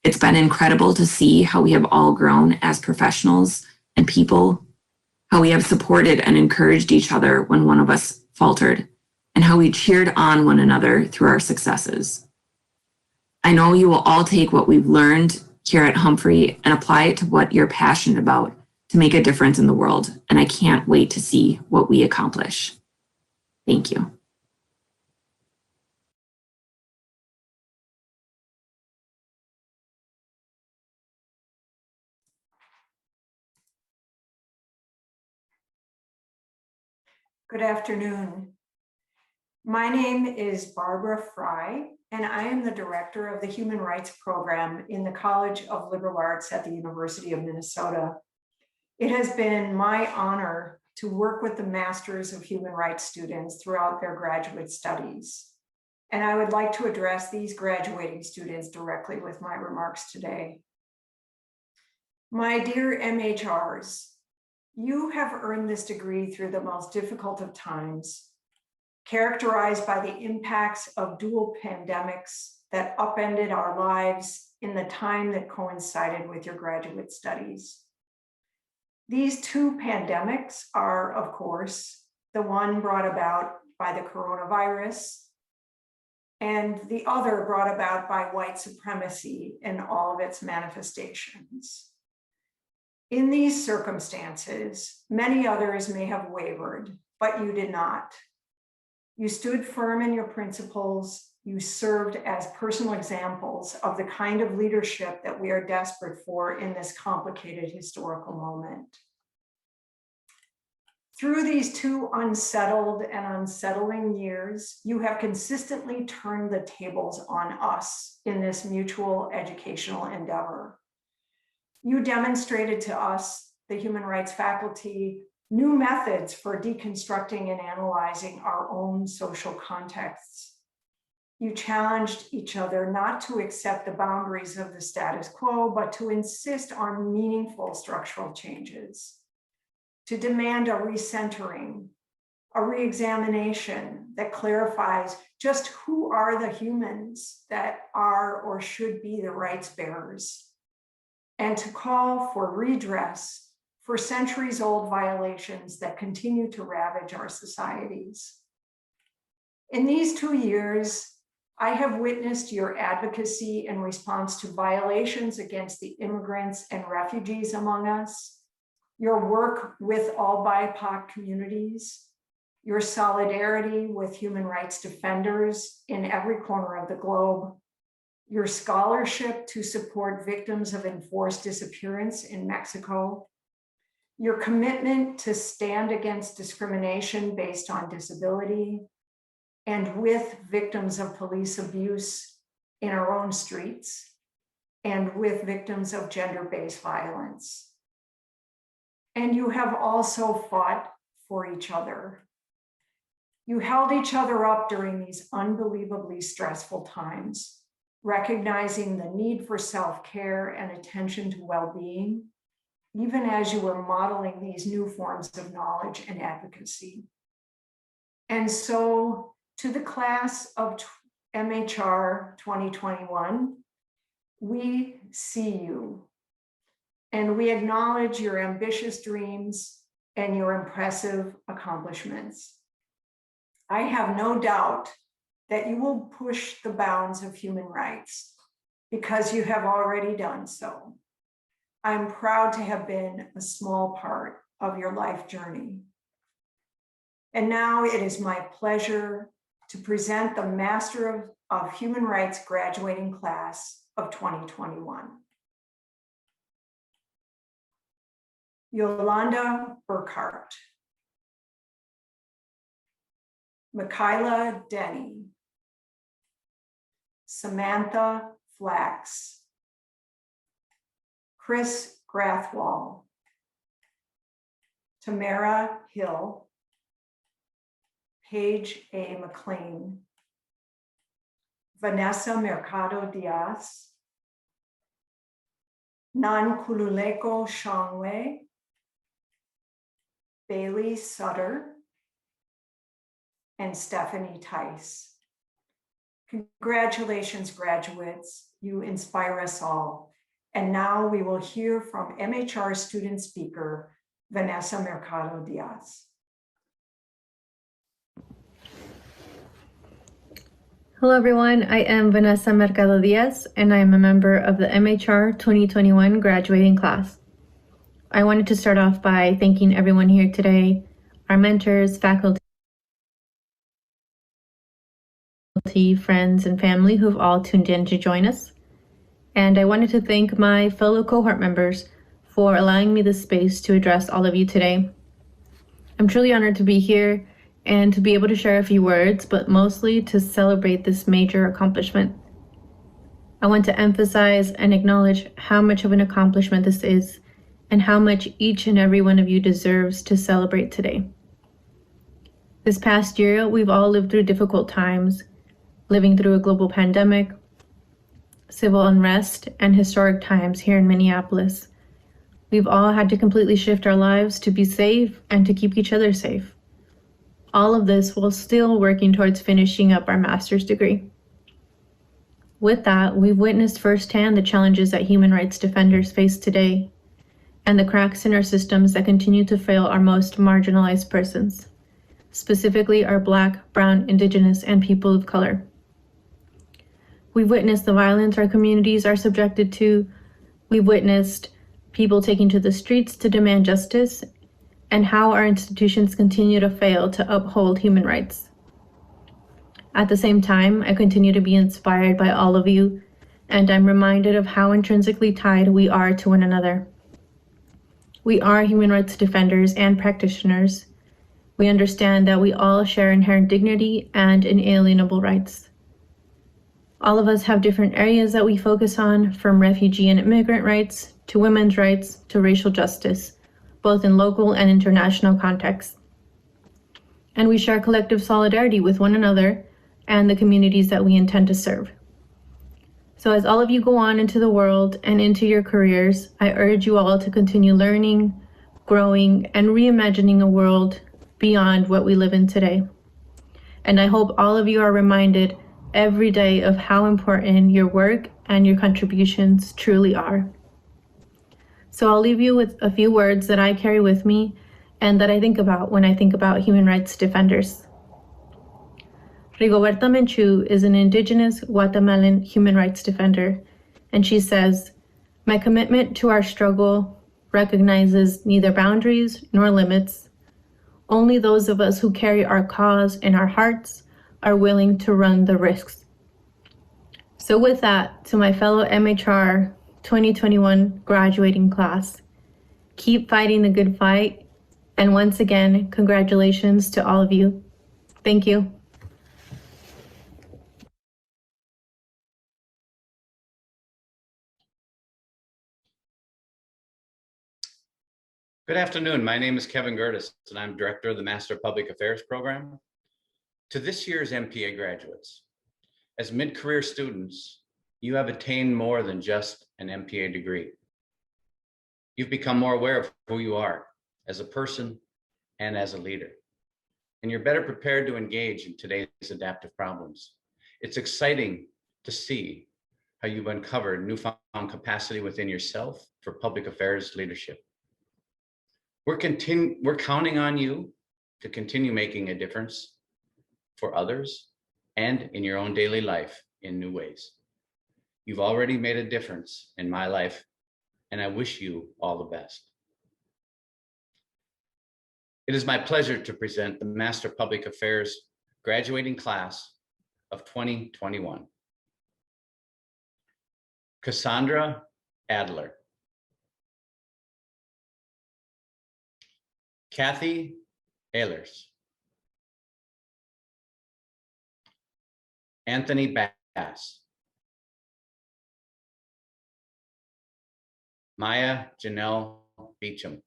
It's been incredible to see how we have all grown as professionals and people, how we have supported and encouraged each other when one of us faltered, and how we cheered on one another through our successes. I know you will all take what we've learned here at Humphrey and apply it to what you're passionate about to make a difference in the world, and I can't wait to see what we accomplish. Thank you. Good afternoon. My name is Barbara Fry, and I am the director of the Human Rights Program in the College of Liberal Arts at the University of Minnesota. It has been my honor to work with the Masters of Human Rights students throughout their graduate studies. And I would like to address these graduating students directly with my remarks today. My dear MHRs, you have earned this degree through the most difficult of times, characterized by the impacts of dual pandemics that upended our lives in the time that coincided with your graduate studies. These two pandemics are, of course, the one brought about by the coronavirus and the other brought about by white supremacy in all of its manifestations. In these circumstances, many others may have wavered, but you did not. You stood firm in your principles. You served as personal examples of the kind of leadership that we are desperate for in this complicated historical moment. Through these two unsettled and unsettling years, you have consistently turned the tables on us in this mutual educational endeavor. You demonstrated to us, the human rights faculty, new methods for deconstructing and analyzing our own social contexts. You challenged each other not to accept the boundaries of the status quo, but to insist on meaningful structural changes, to demand a recentering, a reexamination that clarifies just who are the humans that are or should be the rights bearers, and to call for redress for centuries-old violations that continue to ravage our societies. In these 2 years, I have witnessed your advocacy in response to violations against the immigrants and refugees among us, your work with all BIPOC communities, your solidarity with human rights defenders in every corner of the globe, your scholarship to support victims of enforced disappearance in Mexico, your commitment to stand against discrimination based on disability and with victims of police abuse in our own streets, and with victims of gender-based violence. And you have also fought for each other. You held each other up during these unbelievably stressful times, recognizing the need for self-care and attention to well-being, even as you were modeling these new forms of knowledge and advocacy. And so, to the class of MHR 2021, we see you, and we acknowledge your ambitious dreams and your impressive accomplishments. I have no doubt that you will push the bounds of human rights because you have already done so. I'm proud to have been a small part of your life journey. And now it is my pleasure to present the Master of Human Rights graduating class of 2021. Yolanda Burkhart, Michaela Denny, Samantha Flax, Chris Grathwall, Tamara Hill, Paige A. McLean, Vanesa Mercado Diaz, Nankululeko Shangwe, Bailey Sutter, and Stephanie Tice. Congratulations, graduates. You inspire us all. And now we will hear from MHR student speaker, Vanesa Mercado Diaz. Hello, everyone. I am Vanesa Mercado Diaz, and I am a member of the MHR 2021 graduating class. I wanted to start off by thanking everyone here today, our mentors, faculty, friends, and family who've all tuned in to join us. And I wanted to thank my fellow cohort members for allowing me the space to address all of you today. I'm truly honored to be here and to be able to share a few words, but mostly to celebrate this major accomplishment. I want to emphasize and acknowledge how much of an accomplishment this is and how much each and every one of you deserves to celebrate today. This past year, we've all lived through difficult times, living through a global pandemic, civil unrest, and historic times here in Minneapolis. We've all had to completely shift our lives to be safe and to keep each other safe. All of this while still working towards finishing up our master's degree. With that, we've witnessed firsthand the challenges that human rights defenders face today and the cracks in our systems that continue to fail our most marginalized persons, specifically our Black, Brown, Indigenous, and people of color. We've witnessed the violence our communities are subjected to. We've witnessed people taking to the streets to demand justice, and how our institutions continue to fail to uphold human rights. At the same time, I continue to be inspired by all of you, and I'm reminded of how intrinsically tied we are to one another. We are human rights defenders and practitioners. We understand that we all share inherent dignity and inalienable rights. All of us have different areas that we focus on, from refugee and immigrant rights to women's rights to racial justice, both in local and international contexts. And we share collective solidarity with one another and the communities that we intend to serve. So as all of you go on into the world and into your careers, I urge you all to continue learning, growing, and reimagining a world beyond what we live in today. And I hope all of you are reminded every day of how important your work and your contributions truly are. So I'll leave you with a few words that I carry with me and that I think about when I think about human rights defenders. Rigoberta Menchú is an Indigenous Guatemalan human rights defender, and she says, "My commitment to our struggle recognizes neither boundaries nor limits. Only those of us who carry our cause in our hearts are willing to run the risks." So with that, to my fellow MHR 2021 graduating class, keep fighting the good fight. And once again, congratulations to all of you. Thank you. Good afternoon. My name is Kevin Gertis, and I'm Director of the Master of Public Affairs Program. To this year's MPA graduates, as mid-career students, you have attained more than just an MPA degree. You've become more aware of who you are as a person and as a leader, and you're better prepared to engage in today's adaptive problems. It's exciting to see how you've uncovered newfound capacity within yourself for public affairs leadership. We're counting on you to continue making a difference for others and in your own daily life in new ways. You've already made a difference in my life, and I wish you all the best. It is my pleasure to present the Master of Public Affairs graduating class of 2021. Cassandra Adler, Kathy Ehlers, Anthony Bass, Maya Janelle Beecham.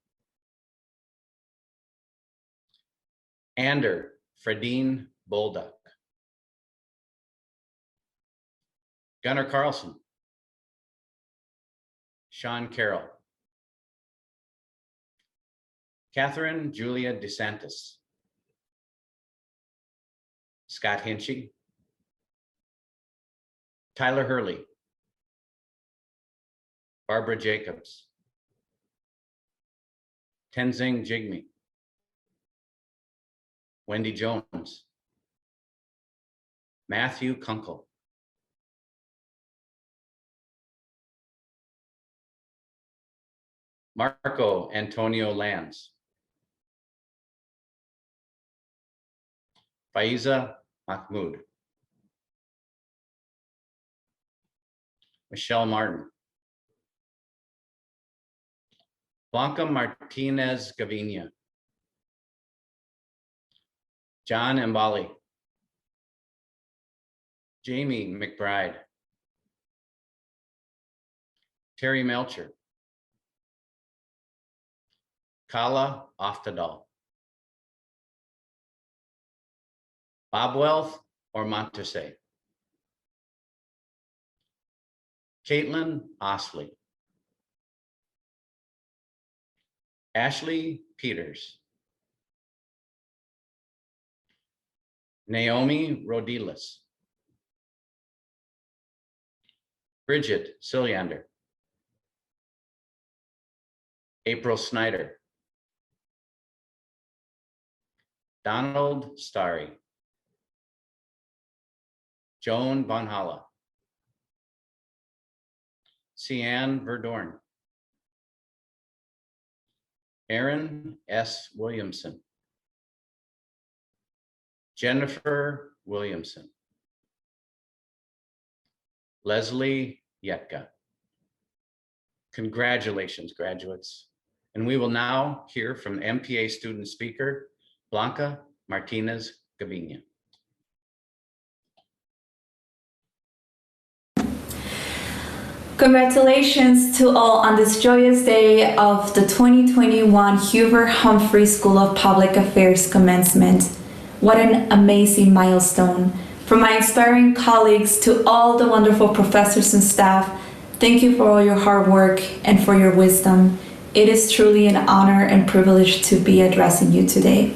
Ander Fredine Bolduck. Gunnar Carlson. Sean Carroll. Catherine Julia DeSantis. Scott Hinchy. Tyler Hurley. Barbara Jacobs. Tenzing Jigme. Wendy Jones. Matthew Kunkel. Marco Antonio Lanz. Faiza Mahmoud. Michelle Martin. Blanca Martinez Gavina. John Mbali. Jamie McBride. Terry Melcher. Kala Oftedal. Bobwealth or Montese. Caitlin Osley. Ashley Peters. Naomi Rodilis. Bridget Silliander. April Snyder. Donald Starry. Joan Bonhalla. Cian Verdorn. Aaron S. Williamson. Jennifer Williamson. Leslie Yetka. Congratulations, graduates. And we will now hear from MPA student speaker, Blanca Martinez Gavina. Congratulations to all on this joyous day of the 2021 Humphrey School of Public Affairs commencement. What an amazing milestone. From my inspiring colleagues to all the wonderful professors and staff, thank you for all your hard work and for your wisdom. It is truly an honor and privilege to be addressing you today.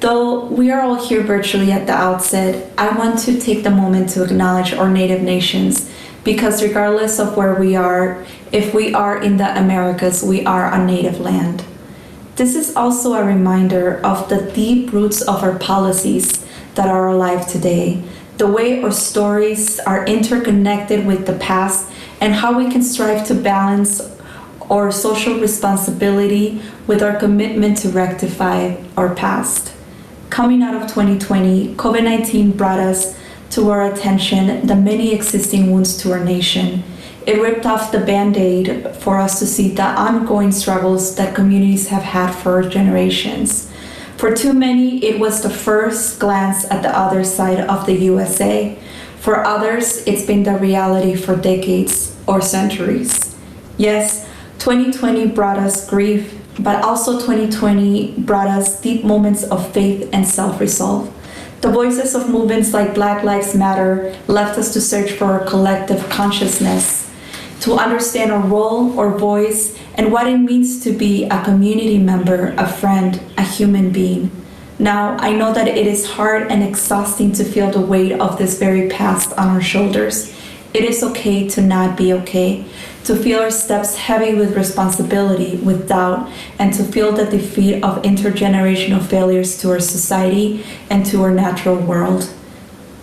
Though we are all here virtually at the outset, I want to take the moment to acknowledge our native nations, because regardless of where we are, if we are in the Americas, we are on native land. This is also a reminder of the deep roots of our policies that are alive today, the way our stories are interconnected with the past, and how we can strive to balance our social responsibility with our commitment to rectify our past. Coming out of 2020, COVID-19 brought us to our attention the many existing wounds to our nation. It ripped off the Band-Aid for us to see the ongoing struggles that communities have had for generations. For too many, it was the first glance at the other side of the USA. For others, it's been the reality for decades or centuries. Yes, 2020 brought us grief, but also 2020 brought us deep moments of faith and self-resolve. The voices of movements like Black Lives Matter left us to search for our collective consciousness, to understand our role, our voice, and what it means to be a community member, a friend, a human being. Now, I know that it is hard and exhausting to feel the weight of this very past on our shoulders. It is okay to not be okay, to feel our steps heavy with responsibility, with doubt, and to feel the defeat of intergenerational failures to our society and to our natural world.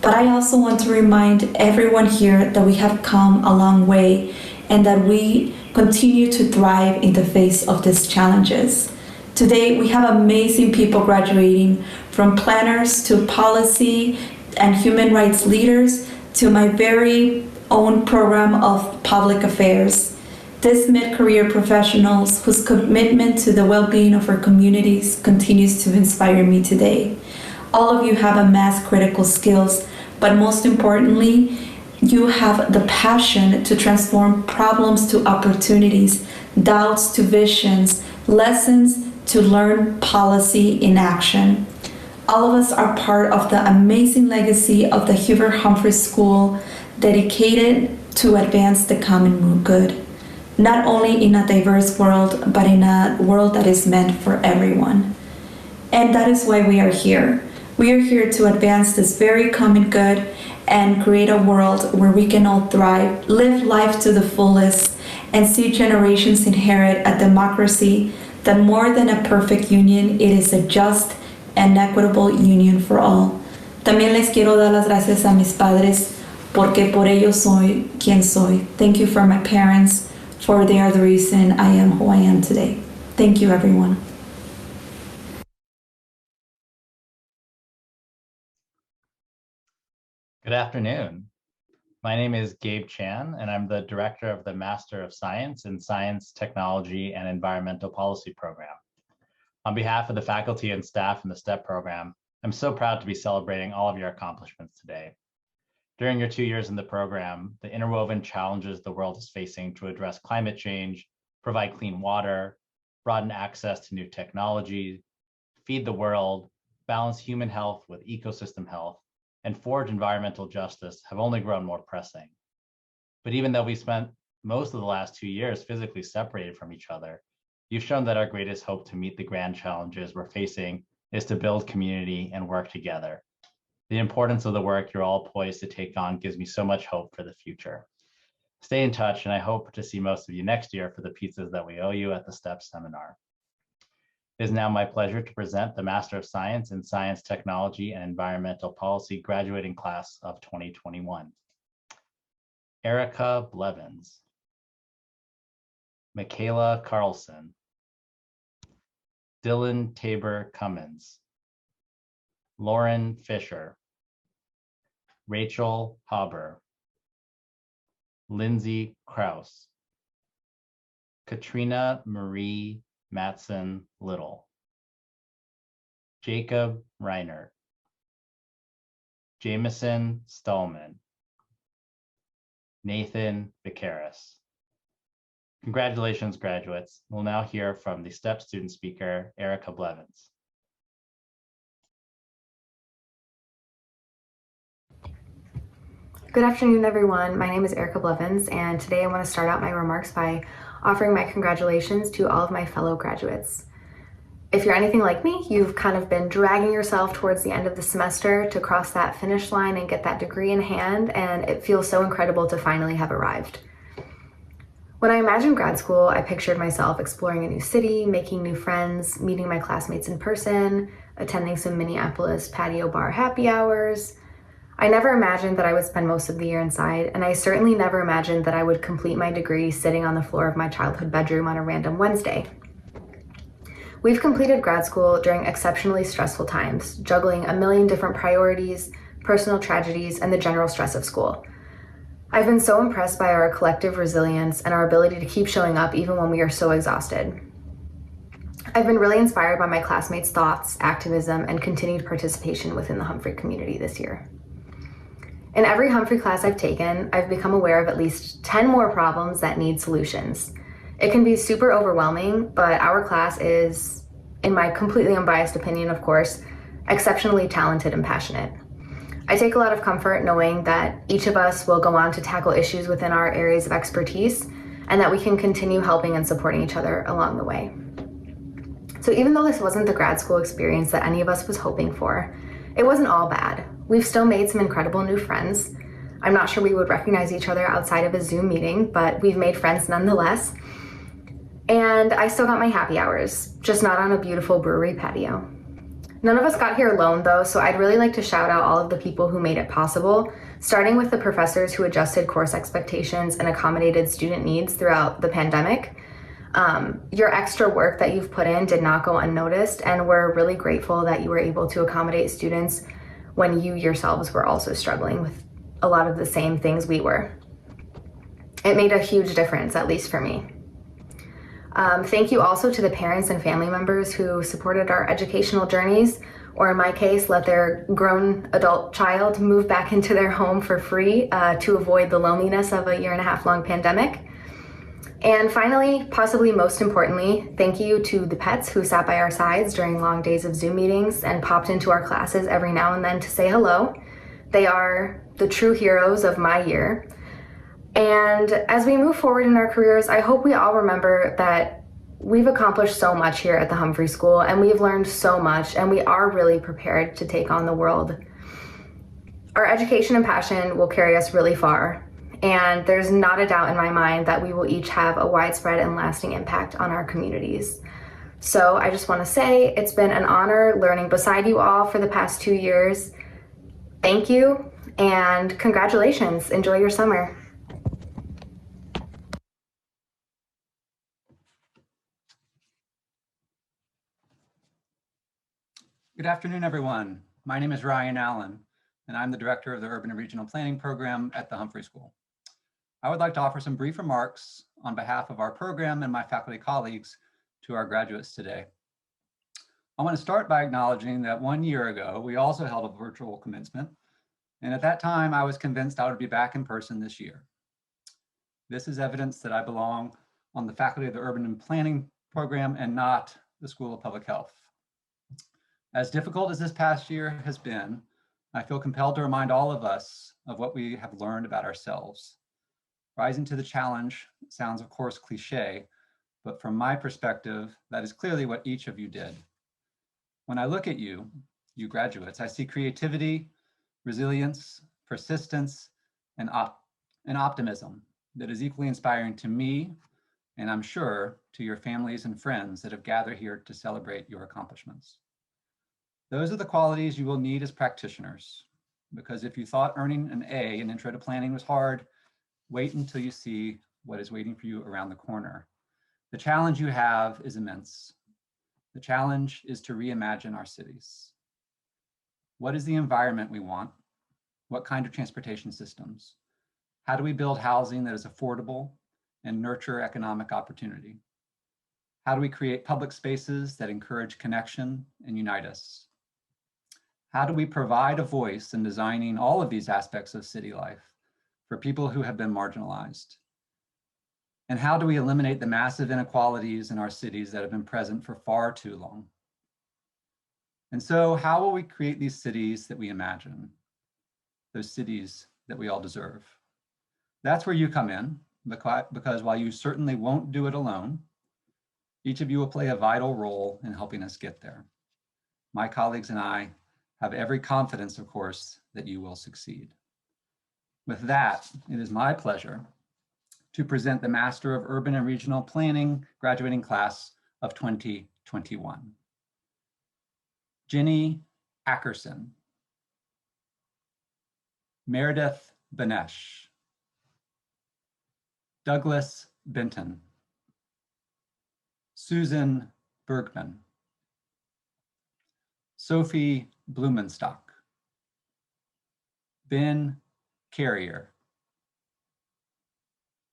But I also want to remind everyone here that we have come a long way and that we continue to thrive in the face of these challenges. Today, we have amazing people graduating, from planners to policy and human rights leaders to my very own program of public affairs. These mid-career professionals whose commitment to the well-being of our communities continues to inspire me today. All of you have amassed critical skills, but most importantly, You have the passion to transform problems to opportunities, doubts to visions, lessons to learn policy in action. All of us are part of the amazing legacy of the Humphrey School, dedicated to advance the common good, not only in a diverse world, but in a world that is meant for everyone. And that is why we are here. We are here to advance this very common good and create a world where we can all thrive, live life to the fullest, and see generations inherit a democracy that more than a perfect union, it is a just and equitable union for all. También les quiero dar las gracias a mis padres, porque por ellos soy quien soy. Thank you for my parents, for they are the reason I am who I am today. Thank you, everyone. Good afternoon. My name is Gabe Chan, and I'm the director of the Master of Science in Science, Technology, and Environmental Policy program. On behalf of the faculty and staff in the STEP program, I'm so proud to be celebrating all of your accomplishments today. During your 2 years in the program, the interwoven challenges the world is facing to address climate change, provide clean water, broaden access to new technology, feed the world, balance human health with ecosystem health, and forge environmental justice have only grown more pressing. But even though we spent most of the last 2 years physically separated from each other, you've shown that our greatest hope to meet the grand challenges we're facing is to build community and work together. The importance of the work you're all poised to take on gives me so much hope for the future. Stay in touch, and I hope to see most of you next year for the pizzas that we owe you at the STEP seminar. It is now my pleasure to present the Master of Science in Science, Technology, and Environmental Policy graduating class of 2021. Erica Blevins, Michaela Carlson, Dylan Tabor Cummins, Lauren Fisher, Rachel Haber, Lindsay Kraus, Katrina Marie Matson Little, Jacob Reiner, Jameson Stallman, Nathan Vicaris. Congratulations, graduates. We'll now hear from the STEP student speaker, Erica Blevins. Good afternoon, everyone. My name is Erica Blevins, and today I want to start out my remarks by offering my congratulations to all of my fellow graduates. If you're anything like me, you've kind of been dragging yourself towards the end of the semester to cross that finish line and get that degree in hand, and it feels so incredible to finally have arrived. When I imagined grad school, I pictured myself exploring a new city, making new friends, meeting my classmates in person, attending some Minneapolis patio bar happy hours. I never imagined that I would spend most of the year inside, and I certainly never imagined that I would complete my degree sitting on the floor of my childhood bedroom on a random Wednesday. We've completed grad school during exceptionally stressful times, juggling a million different priorities, personal tragedies, and the general stress of school. I've been so impressed by our collective resilience and our ability to keep showing up even when we are so exhausted. I've been really inspired by my classmates' thoughts, activism, and continued participation within the Humphrey community this year. In every Humphrey class I've taken, I've become aware of at least 10 more problems that need solutions. It can be super overwhelming, but our class is, in my completely unbiased opinion, of course, exceptionally talented and passionate. I take a lot of comfort knowing that each of us will go on to tackle issues within our areas of expertise and that we can continue helping and supporting each other along the way. So even though this wasn't the grad school experience that any of us was hoping for, it wasn't all bad. We've still made some incredible new friends. I'm not sure we would recognize each other outside of a Zoom meeting, but we've made friends nonetheless. And I still got my happy hours, just not on a beautiful brewery patio. None of us got here alone though, so I'd really like to shout out all of the people who made it possible, starting with the professors who adjusted course expectations and accommodated student needs throughout the pandemic. Your extra work that you've put in did not go unnoticed, and we're really grateful that you were able to accommodate students when you yourselves were also struggling with a lot of the same things we were. It made a huge difference, at least for me. Thank you also to the parents and family members who supported our educational journeys, or in my case, let their grown adult child move back into their home for free to avoid the loneliness of a 1.5-year-long pandemic. And finally, possibly most importantly, thank you to the pets who sat by our sides during long days of Zoom meetings and popped into our classes every now and then to say hello. They are the true heroes of my year. And as we move forward in our careers, I hope we all remember that we've accomplished so much here at the Humphrey School, and we've learned so much, and we are really prepared to take on the world. Our education and passion will carry us really far, and there's not a doubt in my mind that we will each have a widespread and lasting impact on our communities. So I just want to say it's been an honor learning beside you all for the past 2 years. Thank you, and congratulations. Enjoy your summer. Good afternoon, everyone. My name is Ryan Allen, and I'm the Director of the Urban and Regional Planning Program at the Humphrey School. I would like to offer some brief remarks on behalf of our program and my faculty colleagues to our graduates today. I want to start by acknowledging that 1 year ago, we also held a virtual commencement, and at that time, I was convinced I would be back in person this year. This is evidence that I belong on the faculty of the Urban and Planning Program and not the School of Public Health. As difficult as this past year has been, I feel compelled to remind all of us of what we have learned about ourselves. Rising to the challenge sounds, of course, cliche, but from my perspective, that is clearly what each of you did. When I look at you, you graduates, I see creativity, resilience, persistence, and optimism that is equally inspiring to me, and I'm sure to your families and friends that have gathered here to celebrate your accomplishments. Those are the qualities you will need as practitioners, because if you thought earning an A in Intro to Planning was hard, wait until you see what is waiting for you around the corner. The challenge you have is immense. The challenge is to reimagine our cities. What is the environment we want? What kind of transportation systems? How do we build housing that is affordable and nurture economic opportunity? How do we create public spaces that encourage connection and unite us? How do we provide a voice in designing all of these aspects of city life for people who have been marginalized? And how do we eliminate the massive inequalities in our cities that have been present for far too long? And so how will we create these cities that we imagine? Those cities that we all deserve? That's where you come in, because while you certainly won't do it alone, each of you will play a vital role in helping us get there. My colleagues and I have every confidence, of course, that you will succeed. With that, it is my pleasure to present the Master of Urban and Regional Planning graduating class of 2021. Jenny Ackerson, Meredith Benesh, Douglas Benton, Susan Bergman, Sophie Blumenstock, Ben Carrier,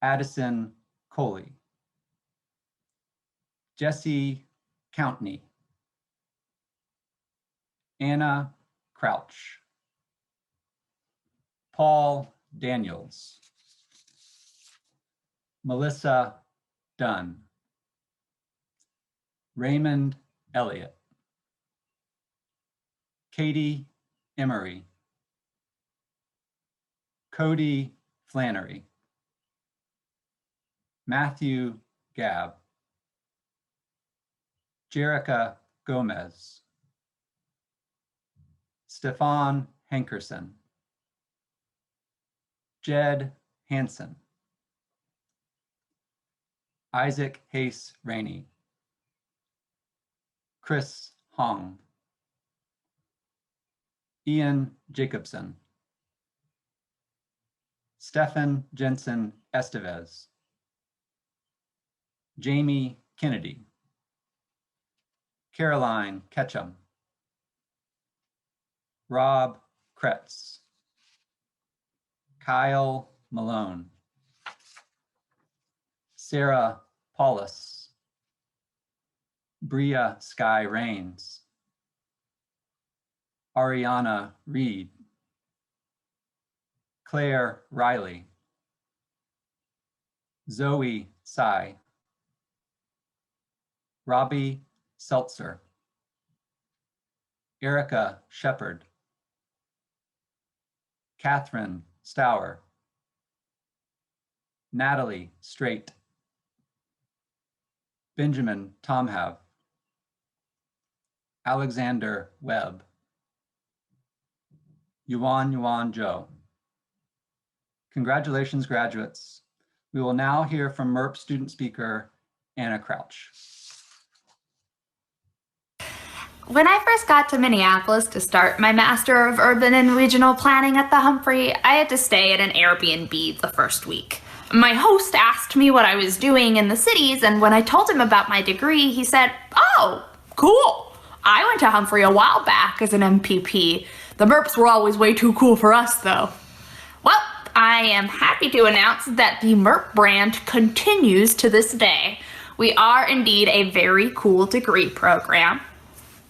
Addison Coley, Jesse Countney, Anna Crouch, Paul Daniels, Melissa Dunn, Raymond Elliott, Katie Emery, Cody Flannery, Matthew Gabb, Jerica Gomez, Stefan Hankerson, Jed Hansen, Isaac Hayes Rainey, Chris Hong, Ian Jacobson, Stefan Jensen Estevez, Jamie Kennedy, Caroline Ketchum, Rob Kretz, Kyle Malone, Sarah Paulus, Bria Sky Rains, Ariana Reed, Claire Riley, Zoe Tsai, Robbie Seltzer, Erica Shepard, Catherine Stour, Natalie Straight, Benjamin Tomhav, Alexander Webb, Yuan Zhou. Congratulations, graduates. We will now hear from MURP student speaker, Anna Crouch. When I first got to Minneapolis to start my Master of Urban and Regional Planning at the Humphrey, I had to stay at an Airbnb the first week. My host asked me what I was doing in the cities, and when I told him about my degree, he said, "Oh, cool. I went to Humphrey a while back as an MPP. The MURPs were always way too cool for us, though." Well, I am happy to announce that the MURP brand continues to this day. We are indeed a very cool degree program.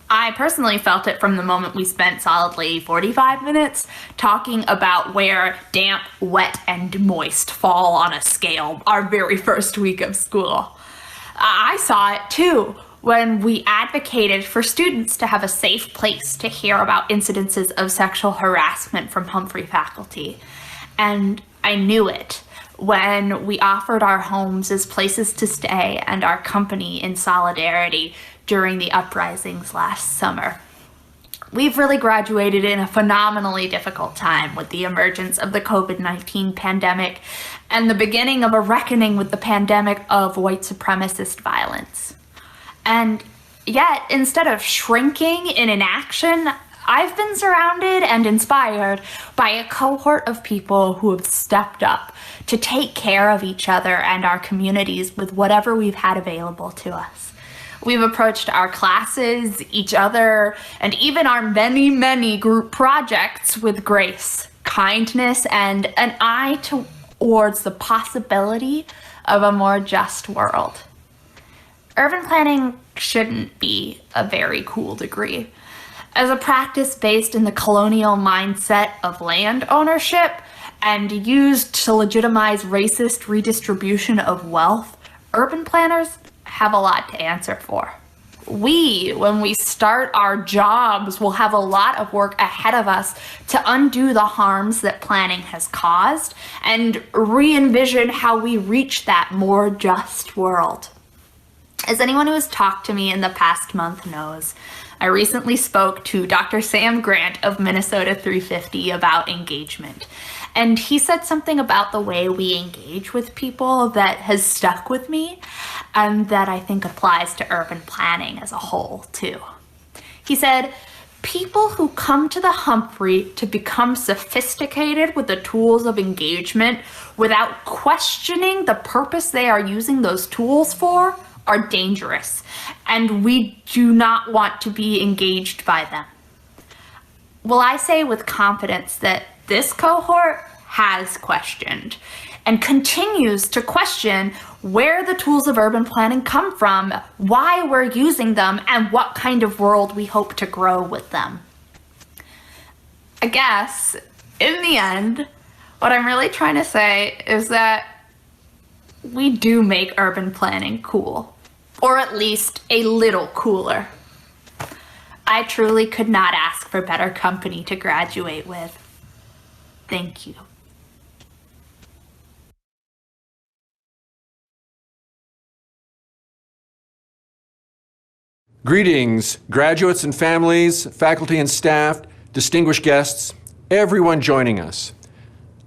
I personally felt it from the moment we spent solidly 45 minutes talking about where damp, wet, and moist fall on a scale our very first week of school. I saw it too when we advocated for students to have a safe place to hear about incidences of sexual harassment from Humphrey faculty. And I knew it when we offered our homes as places to stay and our company in solidarity during the uprisings last summer. We've really graduated in a phenomenally difficult time with the emergence of the COVID-19 pandemic and the beginning of a reckoning with the pandemic of white supremacist violence. And yet, instead of shrinking in inaction, I've been surrounded and inspired by a cohort of people who have stepped up to take care of each other and our communities with whatever we've had available to us. We've approached our classes, each other, and even our many, many group projects with grace, kindness, and an eye towards the possibility of a more just world. Urban planning shouldn't be a very cool degree. As a practice based in the colonial mindset of land ownership and used to legitimize racist redistribution of wealth, urban planners have a lot to answer for. When we start our jobs, will have a lot of work ahead of us to undo the harms that planning has caused and re-envision how we reach that more just world. As anyone who has talked to me in the past month knows, I recently spoke to Dr. Sam Grant of Minnesota 350 about engagement. And he said something about the way we engage with people that has stuck with me and that I think applies to urban planning as a whole, too. He said, people who come to the Humphrey to become sophisticated with the tools of engagement without questioning the purpose they are using those tools for are dangerous, and we do not want to be engaged by them. Well, I say with confidence that this cohort has questioned and continues to question where the tools of urban planning come from, why we're using them, and what kind of world we hope to grow with them. I guess, in the end, what I'm really trying to say is that we do make urban planning cool, or at least a little cooler. I truly could not ask for better company to graduate with. Thank you. Greetings, graduates and families, faculty and staff, distinguished guests, everyone joining us.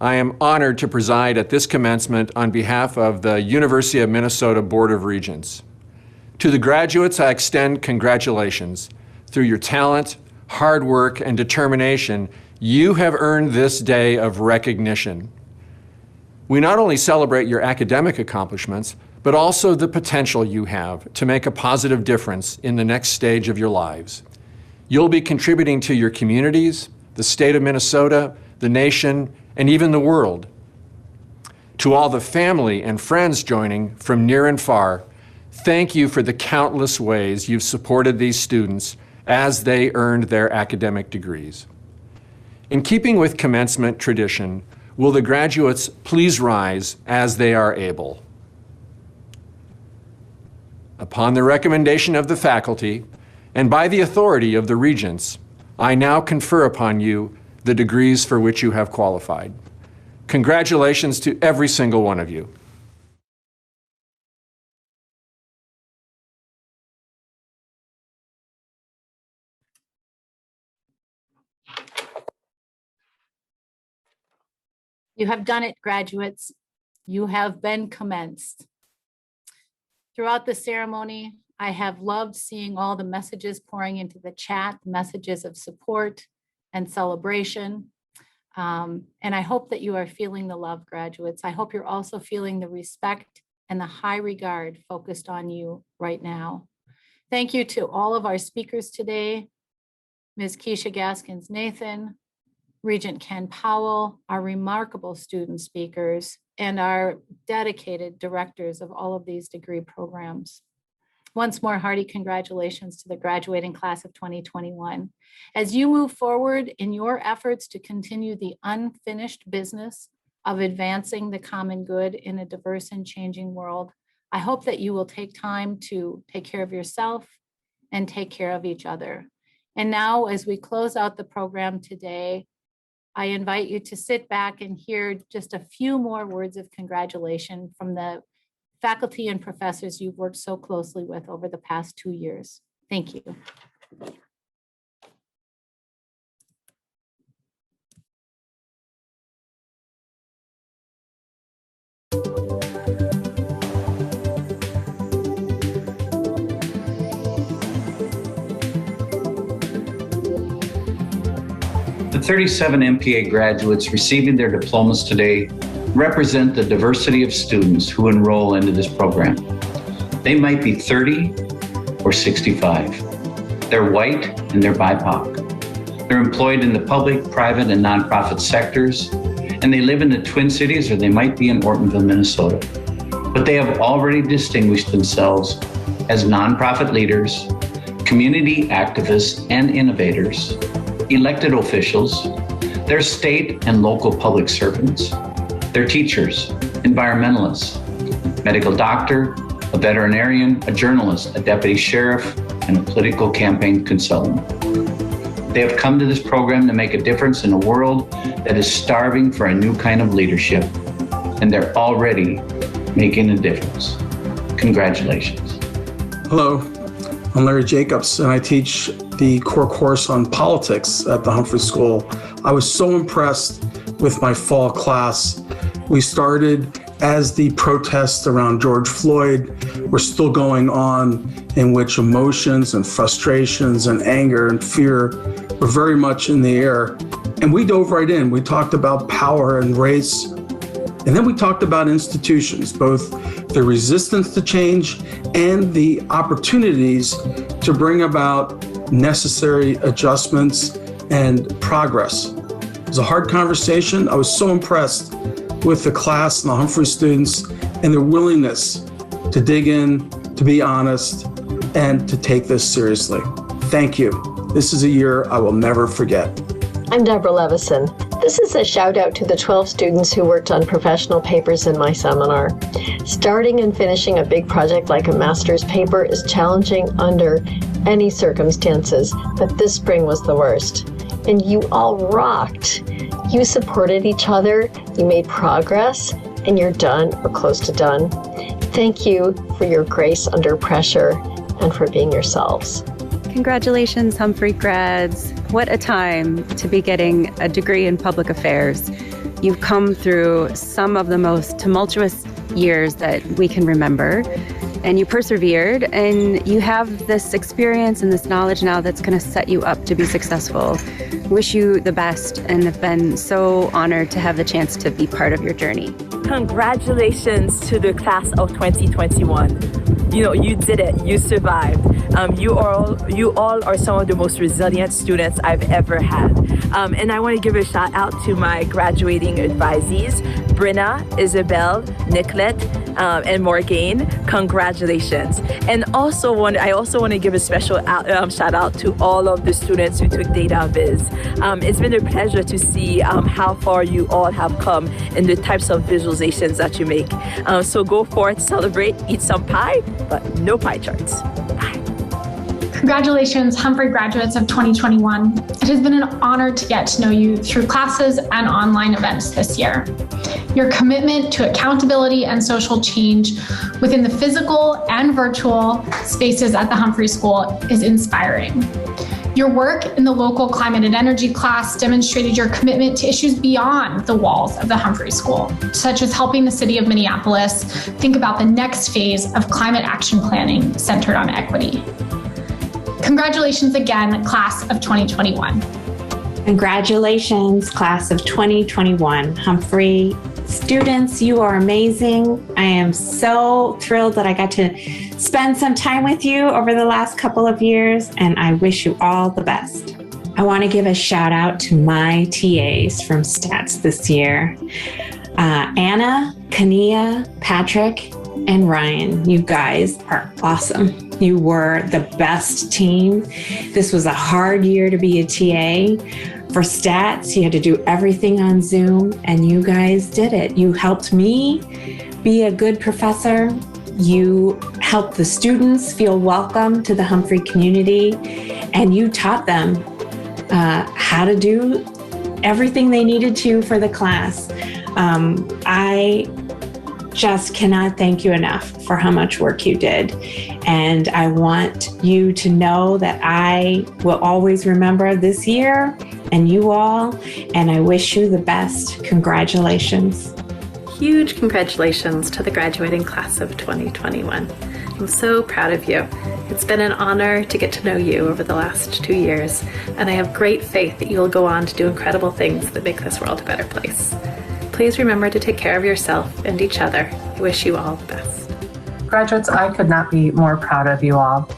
I am honored to preside at this commencement on behalf of the University of Minnesota Board of Regents. To the graduates, I extend congratulations. Through your talent, hard work, and determination, you have earned this day of recognition. We not only celebrate your academic accomplishments, but also the potential you have to make a positive difference in the next stage of your lives. You'll be contributing to your communities, the state of Minnesota, the nation, and even the world. To all the family and friends joining from near and far, thank you for the countless ways you've supported these students as they earned their academic degrees. In keeping with commencement tradition, will the graduates please rise as they are able? Upon the recommendation of the faculty and by the authority of the regents, I now confer upon you the degrees for which you have qualified. Congratulations to every single one of you. You have done it, graduates. You have been commenced. Throughout the ceremony, I have loved seeing all the messages pouring into the chat, messages of support and celebration. And I hope that you are feeling the love, graduates. I hope you're also feeling the respect and the high regard focused on you right now. Thank you to all of our speakers today, Ms. Keesha Gaskins-Nathan, Regent Ken Powell, our remarkable student speakers, and our dedicated directors of all of these degree programs. Once more, hearty congratulations to the graduating class of 2021. As you move forward in your efforts to continue the unfinished business of advancing the common good in a diverse and changing world, I hope that you will take time to take care of yourself and take care of each other. And now, as we close out the program today, I invite you to sit back and hear just a few more words of congratulation from the faculty and professors you've worked so closely with over the past 2 years. Thank you. The 37 MPA graduates receiving their diplomas today represent the diversity of students who enroll into this program. They might be 30 or 65. They're white and they're BIPOC. They're employed in the public, private, and nonprofit sectors, and they live in the Twin Cities, or they might be in Ortonville, Minnesota. But they have already distinguished themselves as nonprofit leaders, community activists and innovators, elected officials, they're state and local public servants, they're teachers, environmentalists, medical doctor, a veterinarian, a journalist, a deputy sheriff, and a political campaign consultant. They have come to this program to make a difference in a world that is starving for a new kind of leadership, and they're already making a difference. Congratulations. Hello, I'm Larry Jacobs, and I teach the core course on politics at the Humphrey School. I was so impressed with my fall class. We started as the protests around George Floyd were still going on, in which emotions and frustrations and anger and fear were very much in the air. And we dove right in. We talked about power and race. And then we talked about institutions, both the resistance to change and the opportunities to bring about necessary adjustments and progress. It was a hard conversation. I was so impressed with the class and the Humphrey students and their willingness to dig in, to be honest, and to take this seriously. Thank you. This is a year I will never forget. I'm Deborah Levison. This is a shout out to the 12 students who worked on professional papers in my seminar. Starting and finishing a big project like a master's paper is challenging under any circumstances, but this spring was the worst. And you all rocked. You supported each other, you made progress, and you're done or close to done. Thank you for your grace under pressure and for being yourselves. Congratulations, Humphrey grads. What a time to be getting a degree in public affairs. You've come through some of the most tumultuous years that we can remember, and you persevered, and you have this experience and this knowledge now that's going to set you up to be successful. Wish you the best, and have been so honored to have the chance to be part of your journey. Congratulations to the class of 2021. You know, you did it, you survived. You all are some of the most resilient students I've ever had. And I want to give a shout out to my graduating advisees, Brenna, Isabel, Nicolette, and Morgan, congratulations. And I also want to give a special shout out to all of the students who took data viz. It's been a pleasure to see how far you all have come in the types of visualizations that you make. So go forth, celebrate, eat some pie, but no pie charts. Congratulations, Humphrey graduates of 2021. It has been an honor to get to know you through classes and online events this year. Your commitment to accountability and social change within the physical and virtual spaces at the Humphrey School is inspiring. Your work in the local climate and energy class demonstrated your commitment to issues beyond the walls of the Humphrey School, such as helping the city of Minneapolis think about the next phase of climate action planning centered on equity. Congratulations again, class of 2021. Congratulations, class of 2021. Humphrey students, you are amazing. I am so thrilled that I got to spend some time with you over the last couple of years, and I wish you all the best. I want to give a shout out to my TAs from stats this year. Anna, Kania, Patrick, and Ryan, you guys are awesome. You were the best team. This was a hard year to be a TA. For stats, you had to do everything on Zoom, and you guys did it. You helped me be a good professor. You helped the students feel welcome to the Humphrey community, and you taught them how to do everything they needed to for the class. I just cannot thank you enough for how much work you did. And I want you to know that I will always remember this year and you all, and I wish you the best. Congratulations. Huge congratulations to the graduating class of 2021. I'm so proud of you. It's been an honor to get to know you over the last 2 years, and I have great faith that you will go on to do incredible things that make this world a better place. Please remember to take care of yourself and each other. I wish you all the best. Graduates, I could not be more proud of you all.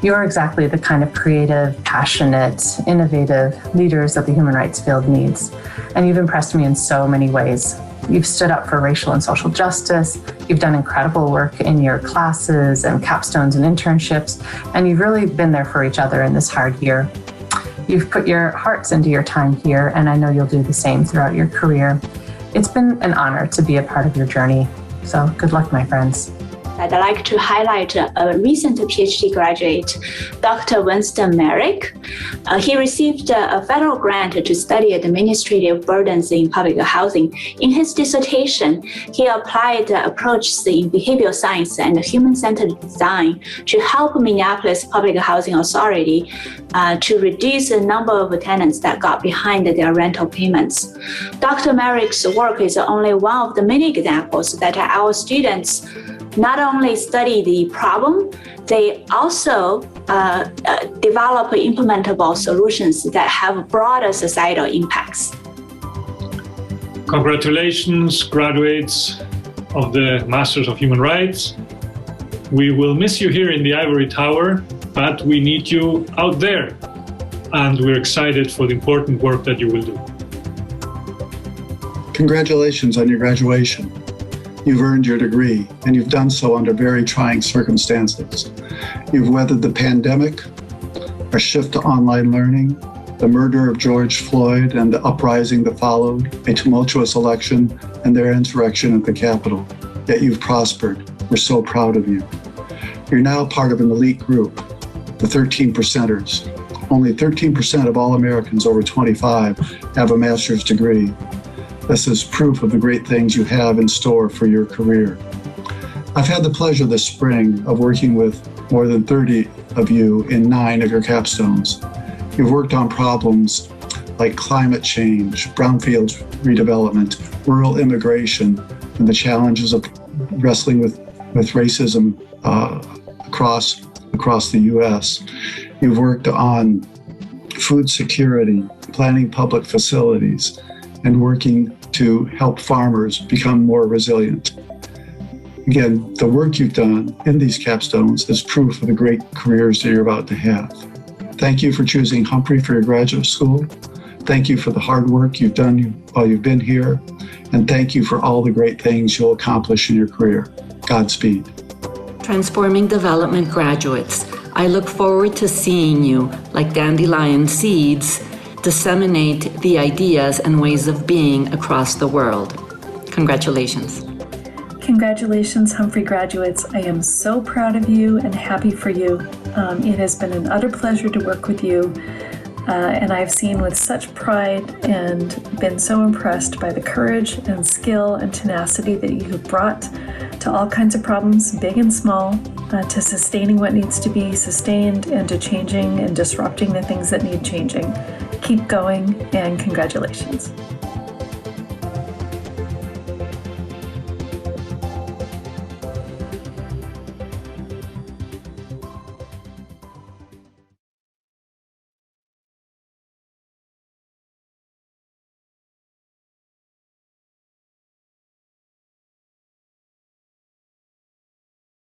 You're exactly the kind of creative, passionate, innovative leaders that the human rights field needs. And you've impressed me in so many ways. You've stood up for racial and social justice. You've done incredible work in your classes and capstones and internships. And you've really been there for each other in this hard year. You've put your hearts into your time here, and I know you'll do the same throughout your career. It's been an honor to be a part of your journey. So good luck, my friends. I'd like to highlight a recent PhD graduate, Dr. Winston Merrick. He received a federal grant to study administrative burdens in public housing. In his dissertation, he applied approaches in behavioral science and human-centered design to help Minneapolis Public Housing Authority to reduce the number of tenants that got behind their rental payments. Dr. Merrick's work is only one of the many examples that our students not only study the problem, they also develop implementable solutions that have broader societal impacts. Congratulations, graduates of the Masters of Human Rights. We will miss you here in the Ivory Tower, but we need you out there. And we're excited for the important work that you will do. Congratulations on your graduation. You've earned your degree, and you've done so under very trying circumstances. You've weathered the pandemic, a shift to online learning, the murder of George Floyd and the uprising that followed, a tumultuous election, and their insurrection at the Capitol. Yet you've prospered. We're so proud of you. You're now part of an elite group, the 13%ers. Only 13% of all Americans over 25 have a master's degree. This is proof of the great things you have in store for your career. I've had the pleasure this spring of working with more than 30 of you in 9 of your capstones. You've worked on problems like climate change, brownfields redevelopment, rural immigration, and the challenges of wrestling with racism across the U.S. You've worked on food security, planning public facilities, and working to help farmers become more resilient. Again, the work you've done in these capstones is proof of the great careers that you're about to have. Thank you for choosing Humphrey for your graduate school. Thank you for the hard work you've done while you've been here, and thank you for all the great things you'll accomplish in your career. Godspeed. Transforming Development graduates, I look forward to seeing you, like dandelion seeds, disseminate the ideas and ways of being across the world. Congratulations. Congratulations, Humphrey graduates. I am so proud of you and happy for you. It has been an utter pleasure to work with you, and I've seen with such pride and been so impressed by the courage and skill and tenacity that you have brought to all kinds of problems, big and small, to sustaining what needs to be sustained and to changing and disrupting the things that need changing. Keep going, and congratulations.